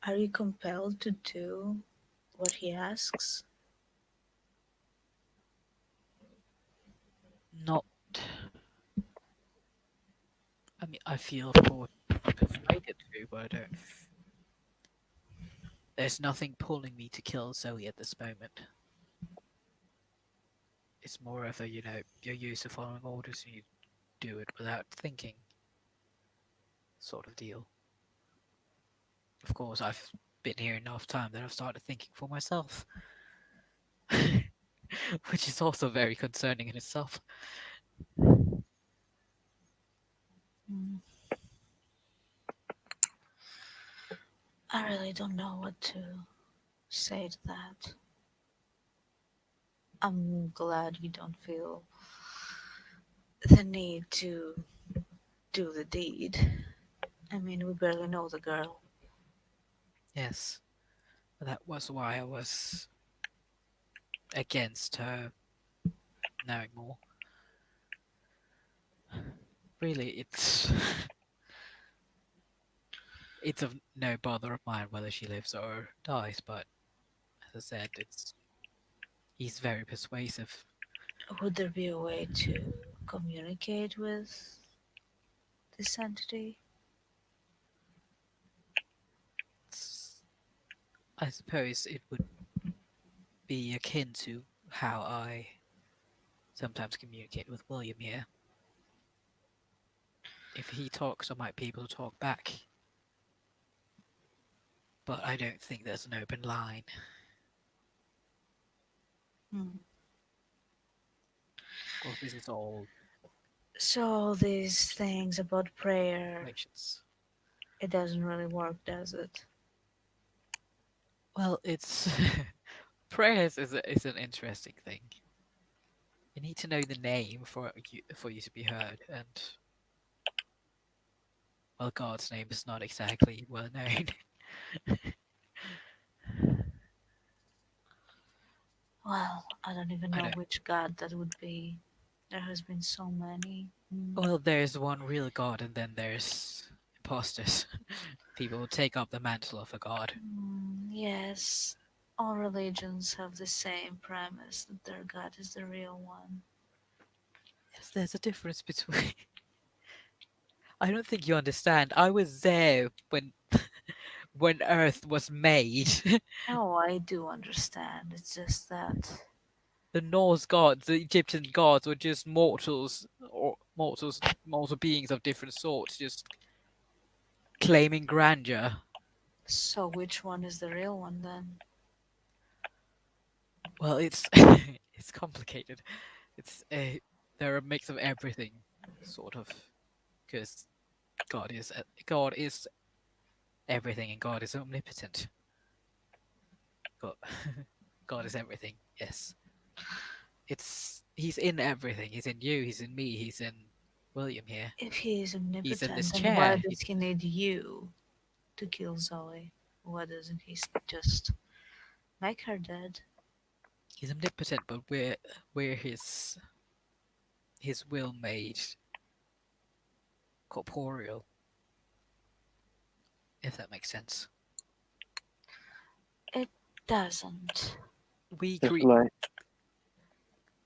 [SPEAKER 2] are you compelled to do what he asks?
[SPEAKER 6] Not. I mean, I feel, of course, persuaded to, but I don't. There's nothing pulling me to kill Zoe at this moment. It's more of a, you're used to following orders and you do it without thinking sort of deal. Of course, I've been here enough time that I've started thinking for myself, which is also very concerning in itself.
[SPEAKER 2] Mm. I really don't know what to say to that. I'm glad you don't feel the need to do the deed. I mean, we barely know the girl.
[SPEAKER 6] Yes, but that was why I was against her knowing more. Really, it's of no bother of mine whether she lives or dies, but as I said, he's very persuasive.
[SPEAKER 2] Would there be a way to communicate with this entity?
[SPEAKER 6] It's, I suppose it would be akin to how I sometimes communicate with William here. If he talks, I might be able to talk back, but I don't think there's an open line.
[SPEAKER 2] Hmm.
[SPEAKER 6] Of course, this is all
[SPEAKER 2] So all these things about prayer,
[SPEAKER 6] relations.
[SPEAKER 2] it doesn't really work, does it?
[SPEAKER 6] Well, it's prayers is an interesting thing. You need to know the name for you to be heard, and well, God's name is not exactly well known.
[SPEAKER 2] Well, I don't even
[SPEAKER 6] I
[SPEAKER 2] know
[SPEAKER 6] don't.
[SPEAKER 2] which god that would be. There has been so many. Hmm.
[SPEAKER 6] Well, there's one real God, and then there's imposters. People who take up the mantle of a god.
[SPEAKER 2] Yes, all religions have the same premise that their god is the real one.
[SPEAKER 6] Yes, there's a difference between. I don't think you understand. I was there when when Earth was made.
[SPEAKER 2] Oh, I do understand. It's just that.
[SPEAKER 6] The Norse gods, the Egyptian gods, were just mortal beings of different sorts, just claiming grandeur.
[SPEAKER 2] So, which one is the real one then?
[SPEAKER 6] Well, it's it's complicated. It's a they're a mix of everything, sort of, because God is everything, and God is omnipotent. God, God is everything. Yes, he's in everything. He's in you. He's in me. He's in William here.
[SPEAKER 2] If he is
[SPEAKER 6] He's in
[SPEAKER 2] omnipotent,
[SPEAKER 6] this
[SPEAKER 2] then why
[SPEAKER 6] chair.
[SPEAKER 2] does he need you to kill Zoe? Why doesn't he just make her dead?
[SPEAKER 6] He's omnipotent, but we're his will made corporeal. If that makes sense.
[SPEAKER 2] It doesn't.
[SPEAKER 6] We
[SPEAKER 4] Just
[SPEAKER 6] cre-
[SPEAKER 4] like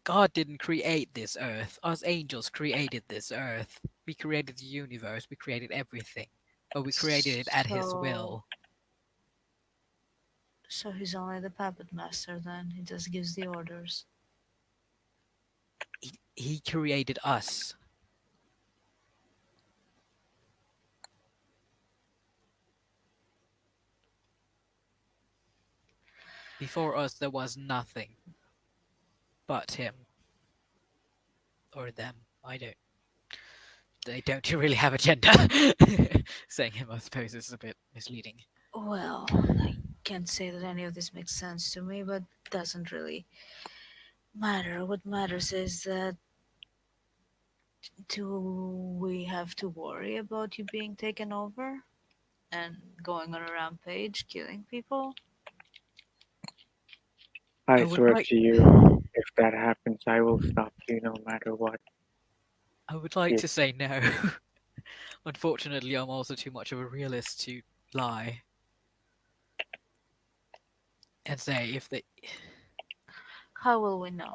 [SPEAKER 6] God didn't create this earth. Us angels created this earth. We created the universe. We created everything. But we created it at His
[SPEAKER 2] So,
[SPEAKER 6] will.
[SPEAKER 2] so he's only the puppet master then. He just gives the orders.
[SPEAKER 6] He created us. Before us, there was nothing but Him or them. I don't. They don't really have a gender. Saying Him, I suppose, is a bit misleading.
[SPEAKER 2] Well, I can't say that any of this makes sense to me, but doesn't really matter. What matters is that do we have to worry about you being taken over and going on a rampage, killing people?
[SPEAKER 6] I
[SPEAKER 4] I
[SPEAKER 6] would
[SPEAKER 4] swear
[SPEAKER 6] like.
[SPEAKER 4] to you, if that happens, I will stop you no matter what.
[SPEAKER 6] I would like
[SPEAKER 4] If
[SPEAKER 6] to say no. Unfortunately, I'm also too much of a realist to lie and say if they.
[SPEAKER 2] How will we know?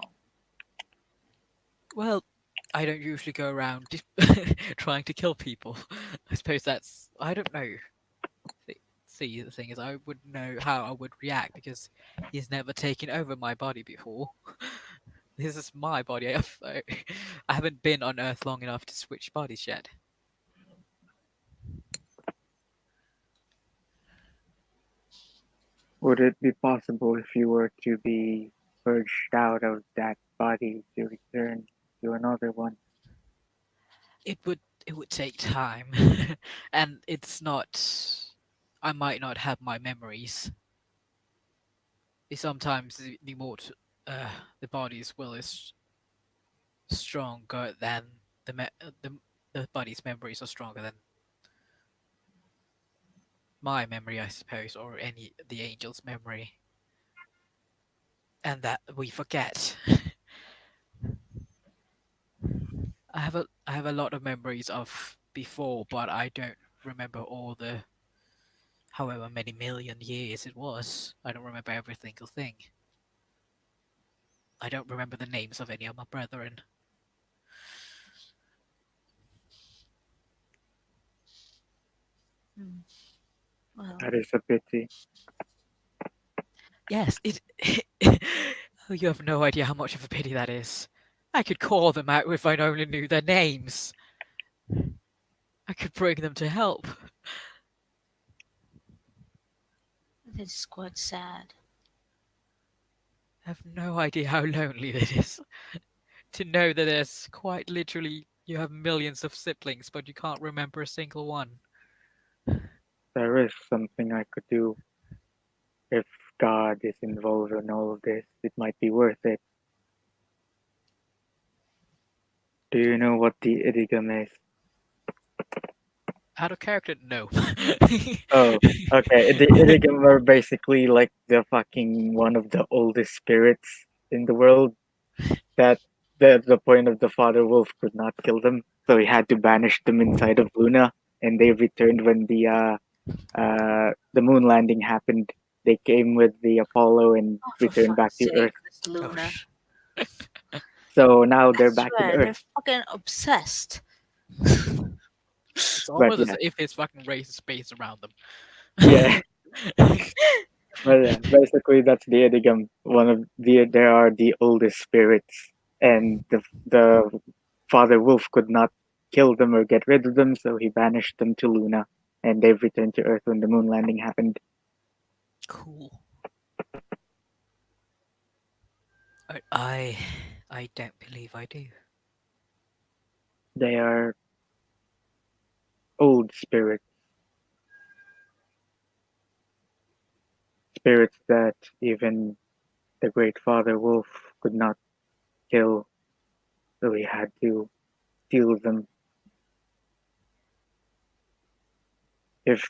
[SPEAKER 6] Well, I don't usually go around trying to kill people. I suppose that's. I don't know. See, the thing is, I wouldn't know how I would react because he's never taken over my body before. This is my body. I haven't been on Earth long enough to switch bodies yet.
[SPEAKER 4] would it be possible if you were to be purged out of that body to return to another one?
[SPEAKER 6] It would take time, and it's not. I might not have my memories. Sometimes uh, the body's will is stronger than the the body's memories are stronger than my memory, I suppose, or any the angel's memory, and that we forget. I have a lot of memories of before, but I don't remember all the however many million years it was. I don't remember every single thing. I don't remember the names of any of my brethren.
[SPEAKER 2] Hmm. Well,
[SPEAKER 4] That is a pity.
[SPEAKER 6] Yes, it. Oh, you have no idea how much of a pity that is. I could call them out if I only knew their names. I could bring them to help.
[SPEAKER 2] that is quite sad.
[SPEAKER 6] I have no idea how lonely that is. To know that there's quite literally you have millions of siblings, but you can't remember a single one.
[SPEAKER 4] There is something I could do if God is involved in all of this. It might be worth it. Do you know what the idiom is?
[SPEAKER 6] Out of character, no.
[SPEAKER 4] Oh, okay. The idiom are basically like the fucking one of the oldest spirits in the world. That the point of the father wolf could not kill them, so he had to banish them inside of Luna, and they returned when the moon landing happened. They came with the Apollo and
[SPEAKER 2] Oh, for
[SPEAKER 4] returned back
[SPEAKER 2] fuck's
[SPEAKER 4] to
[SPEAKER 2] sake,
[SPEAKER 4] Earth.
[SPEAKER 2] this
[SPEAKER 6] Oh,
[SPEAKER 2] Luna.
[SPEAKER 4] So now
[SPEAKER 2] I
[SPEAKER 4] they're back in
[SPEAKER 2] swear,
[SPEAKER 4] Earth.
[SPEAKER 2] they're fucking obsessed.
[SPEAKER 6] it's
[SPEAKER 4] But
[SPEAKER 6] almost as
[SPEAKER 4] yeah,
[SPEAKER 6] if it's fucking raising space around them.
[SPEAKER 4] yeah, but yeah. Basically, that's the idiom. One of there are the oldest spirits, and the father wolf could not kill them or get rid of them, so he banished them to Luna, and they've returned to Earth when the moon landing happened.
[SPEAKER 6] Cool. I, I don't believe I do.
[SPEAKER 4] They are old spirits, spirits that even the great father wolf could not kill, so he had to steal them. If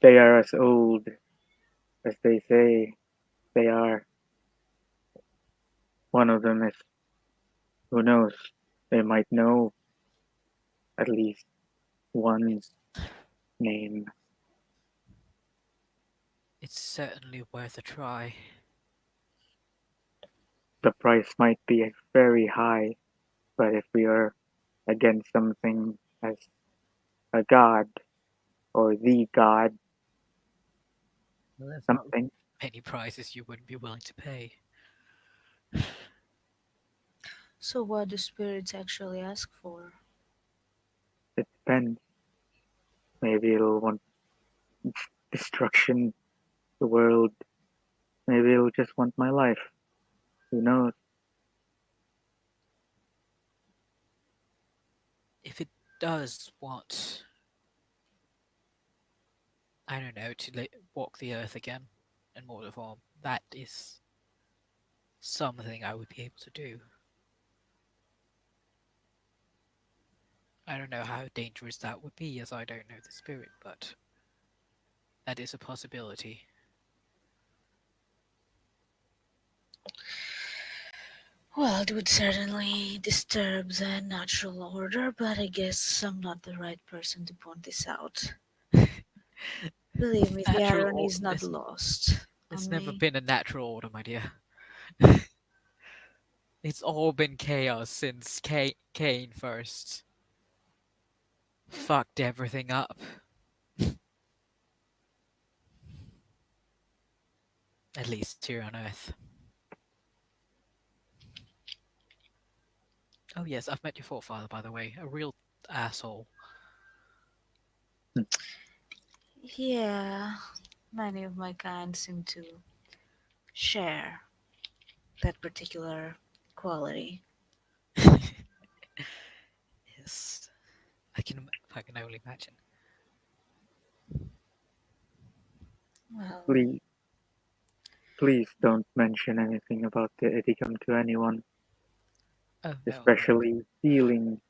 [SPEAKER 4] they are as old as they say they are, one of them is, who knows, they might know at least one name.
[SPEAKER 6] It's certainly worth a try.
[SPEAKER 4] The price might be very high, but if we are against something as a god or the god,
[SPEAKER 3] Well, that's not.
[SPEAKER 4] something,
[SPEAKER 6] Many prices you wouldn't be willing to pay.
[SPEAKER 2] So, what do spirits actually ask for?
[SPEAKER 4] it depends. Maybe it'll want destruction, the world. Maybe it'll just want my life. Who knows?
[SPEAKER 6] If it does want, I don't know, to walk the earth again in mortal form, that is something I would be able to do. I don't know how dangerous that would be, as I don't know the spirit, but that is a possibility.
[SPEAKER 2] Well, it would certainly disturb the natural order, but I guess I'm not the right person to point this out. Believe me, the
[SPEAKER 6] Natural
[SPEAKER 2] irony
[SPEAKER 6] or
[SPEAKER 2] is not lost
[SPEAKER 6] there's
[SPEAKER 2] on
[SPEAKER 6] never
[SPEAKER 2] me.
[SPEAKER 6] been a natural order, my dear. It's all been chaos since Cain first fucked everything up. At least here on Earth. Oh yes, I've met your forefather, by the way. A real asshole.
[SPEAKER 2] Yeah, many of my kind seem to share that particular quality.
[SPEAKER 6] Yes, I can only imagine.
[SPEAKER 2] Well,
[SPEAKER 4] Please, please don't mention anything about the idiom to anyone,
[SPEAKER 6] Oh no, no.
[SPEAKER 4] especially dealing,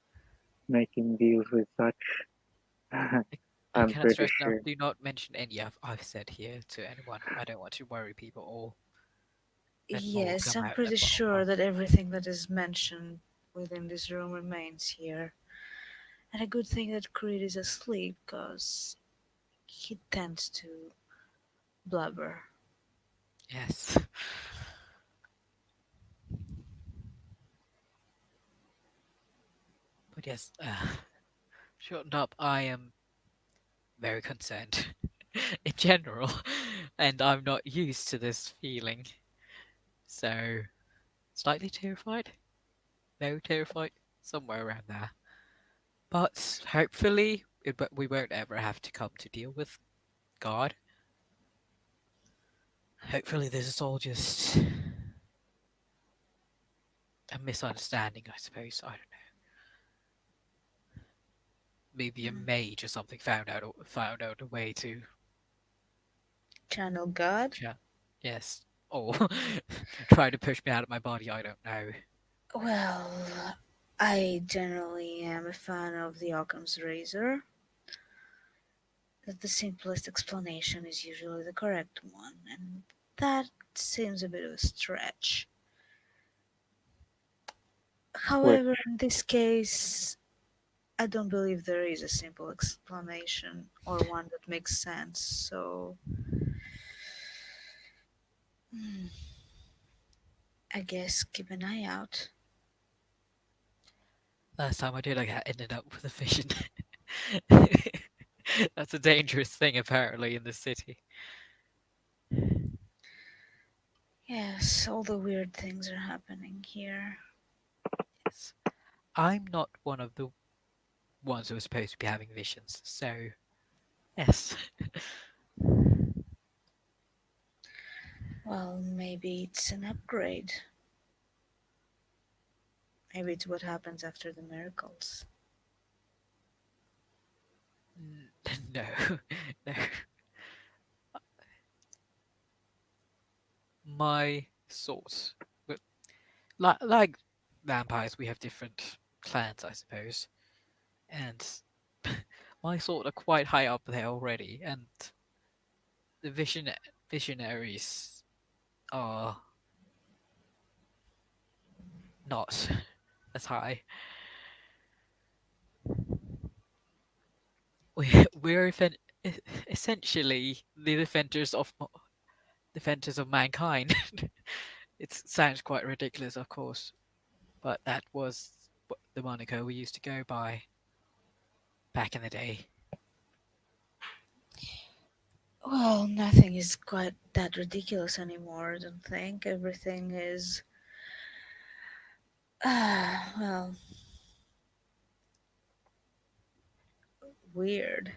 [SPEAKER 4] making deals with such.
[SPEAKER 6] I
[SPEAKER 4] I'm
[SPEAKER 6] cannot
[SPEAKER 4] pretty
[SPEAKER 6] stress enough.
[SPEAKER 4] sure.
[SPEAKER 6] Do not mention any I've said here to anyone. I don't want to worry people or let more
[SPEAKER 2] yes,
[SPEAKER 6] come
[SPEAKER 2] I'm
[SPEAKER 6] out
[SPEAKER 2] pretty sure
[SPEAKER 6] above.
[SPEAKER 2] that everything that is mentioned within this room remains here. And a good thing that Creed is asleep, because he tends to blubber.
[SPEAKER 6] Yes. But yes, shortened up, I am very concerned in general, and I'm not used to this feeling. So, slightly terrified, very terrified, somewhere around there. But hopefully, we won't ever have to come to deal with God. Hopefully, this is all just a misunderstanding, I suppose. I don't know. Maybe a
[SPEAKER 2] Mm.
[SPEAKER 6] mage or something found out a way to
[SPEAKER 2] Channel God?
[SPEAKER 6] chat. Yes, or try to push me out of my body. I don't know.
[SPEAKER 2] Well, I generally am a fan of the Occam's razor, that the simplest explanation is usually the correct one, and that seems a bit of a stretch. However,
[SPEAKER 4] Which,
[SPEAKER 2] in this case, I don't believe there is a simple explanation or one that makes sense, so hmm, I guess keep an eye out.
[SPEAKER 6] Last time I did, ended up with a vision. That's a dangerous thing, apparently, in the city.
[SPEAKER 2] Yes, all the weird things are happening here.
[SPEAKER 6] Yes. I'm not one of the ones who are supposed to be having visions, so yes.
[SPEAKER 2] Well, maybe it's an upgrade. Maybe it's what happens after the miracles.
[SPEAKER 6] No, no. My sort, like vampires, we have different clans, I suppose, and my sort are quite high up there already, and the visionaries are not as high. We're essentially the defenders of mankind. It sounds quite ridiculous, of course, but that was the moniker we used to go by back in the day.
[SPEAKER 2] Well, nothing is quite that ridiculous anymore, I don't think. Everything is, well, weird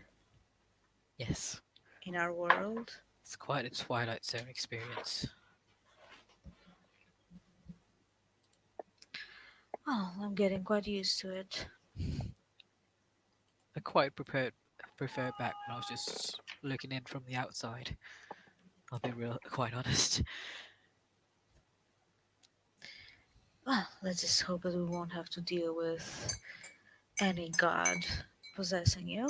[SPEAKER 6] Yes,
[SPEAKER 2] in our world.
[SPEAKER 6] it's quite a Twilight Zone experience.
[SPEAKER 2] Well, I'm getting quite used to it.
[SPEAKER 6] I quite prefer back when I was just looking in from the outside. I'll be quite honest.
[SPEAKER 2] Well, let's just hope that we won't have to deal with any god possessing you.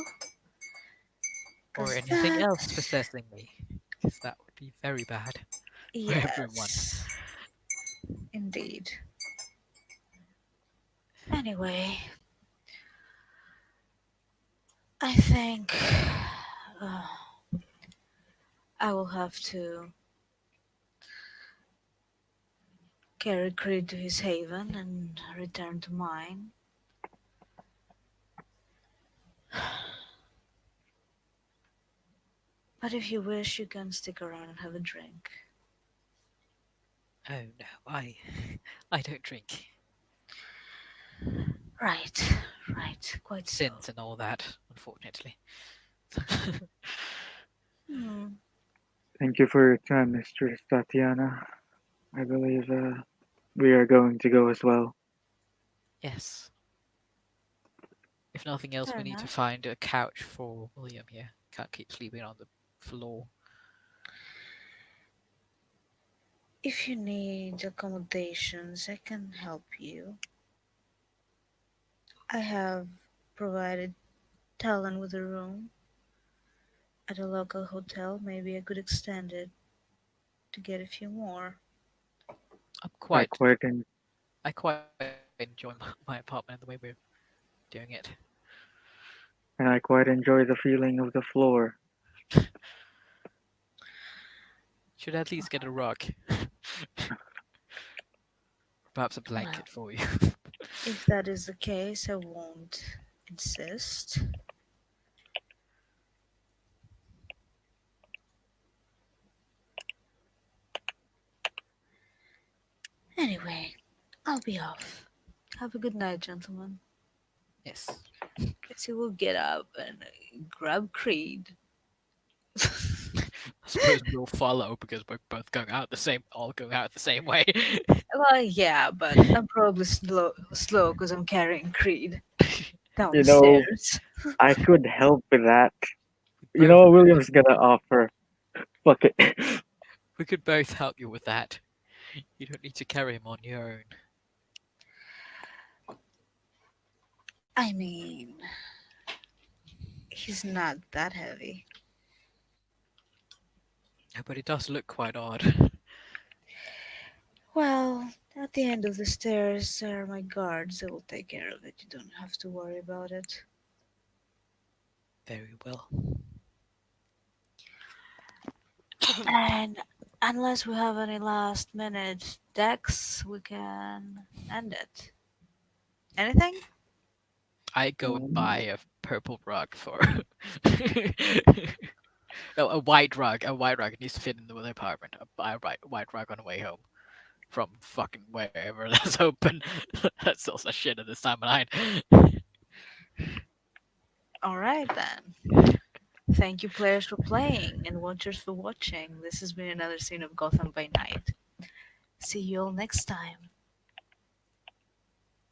[SPEAKER 6] Or
[SPEAKER 2] Because
[SPEAKER 6] anything
[SPEAKER 2] that,
[SPEAKER 6] else possessing me, because that would be very bad for everyone.
[SPEAKER 2] yes, indeed. Anyway, I think uh, I will have to carry Creed to his haven and return to mine. But if you wish, you can stick around and have a drink.
[SPEAKER 6] Oh no, I don't drink.
[SPEAKER 2] Right, right, quite so.
[SPEAKER 6] Sins and all that, unfortunately.
[SPEAKER 2] Hmm.
[SPEAKER 4] thank you for your time, Mistress Tatiana. I believe we are going to go as well.
[SPEAKER 6] Yes. If nothing else,
[SPEAKER 2] Fair
[SPEAKER 6] we need to
[SPEAKER 2] enough.
[SPEAKER 6] find a couch for William here. Can't keep sleeping on the floor.
[SPEAKER 2] If you need accommodations, I can help you. I have provided Talon with a room at a local hotel. Maybe I could extend it to get a few more.
[SPEAKER 6] I'm
[SPEAKER 4] I
[SPEAKER 6] quite
[SPEAKER 4] quite en-
[SPEAKER 6] I quite enjoy my apartment and the way we're doing it.
[SPEAKER 4] and I quite enjoy the feeling of the floor.
[SPEAKER 6] Should at least get a rug. Perhaps a
[SPEAKER 2] Well,
[SPEAKER 6] blanket for you.
[SPEAKER 2] if that is the case, I won't insist. Anyway, I'll be off. Have a good night, gentlemen.
[SPEAKER 6] Yes.
[SPEAKER 2] Guess you will get up and grab Creed.
[SPEAKER 6] I suppose we'll follow because we're both going out the same, all going out the same way.
[SPEAKER 2] Well, yeah, but I'm probably slow because I'm carrying Creed down
[SPEAKER 4] You
[SPEAKER 2] the
[SPEAKER 4] know,
[SPEAKER 2] stairs.
[SPEAKER 4] I could help with that.
[SPEAKER 6] We
[SPEAKER 4] You know
[SPEAKER 6] both,
[SPEAKER 4] what William's gonna offer? Fuck it.
[SPEAKER 6] we could both help you with that. You don't need to carry him on your own.
[SPEAKER 2] I mean, he's not that heavy.
[SPEAKER 6] But it does look quite odd.
[SPEAKER 2] Well, at the end of the stairs are my guards. They will take care of it. You don't have to worry about it.
[SPEAKER 6] Very well.
[SPEAKER 2] And unless we have any last minute decks, we can end it. Anything?
[SPEAKER 6] I go and buy a purple rug for. No, a white rug. A white rug. It needs to fit in the apartment. I buy a white rug on the way home from fucking wherever that's open. That sells that shit at this time of night.
[SPEAKER 2] Alright then. Thank you, players, for playing and watchers for watching. This has been another scene of Gotham by Night. See you all next time.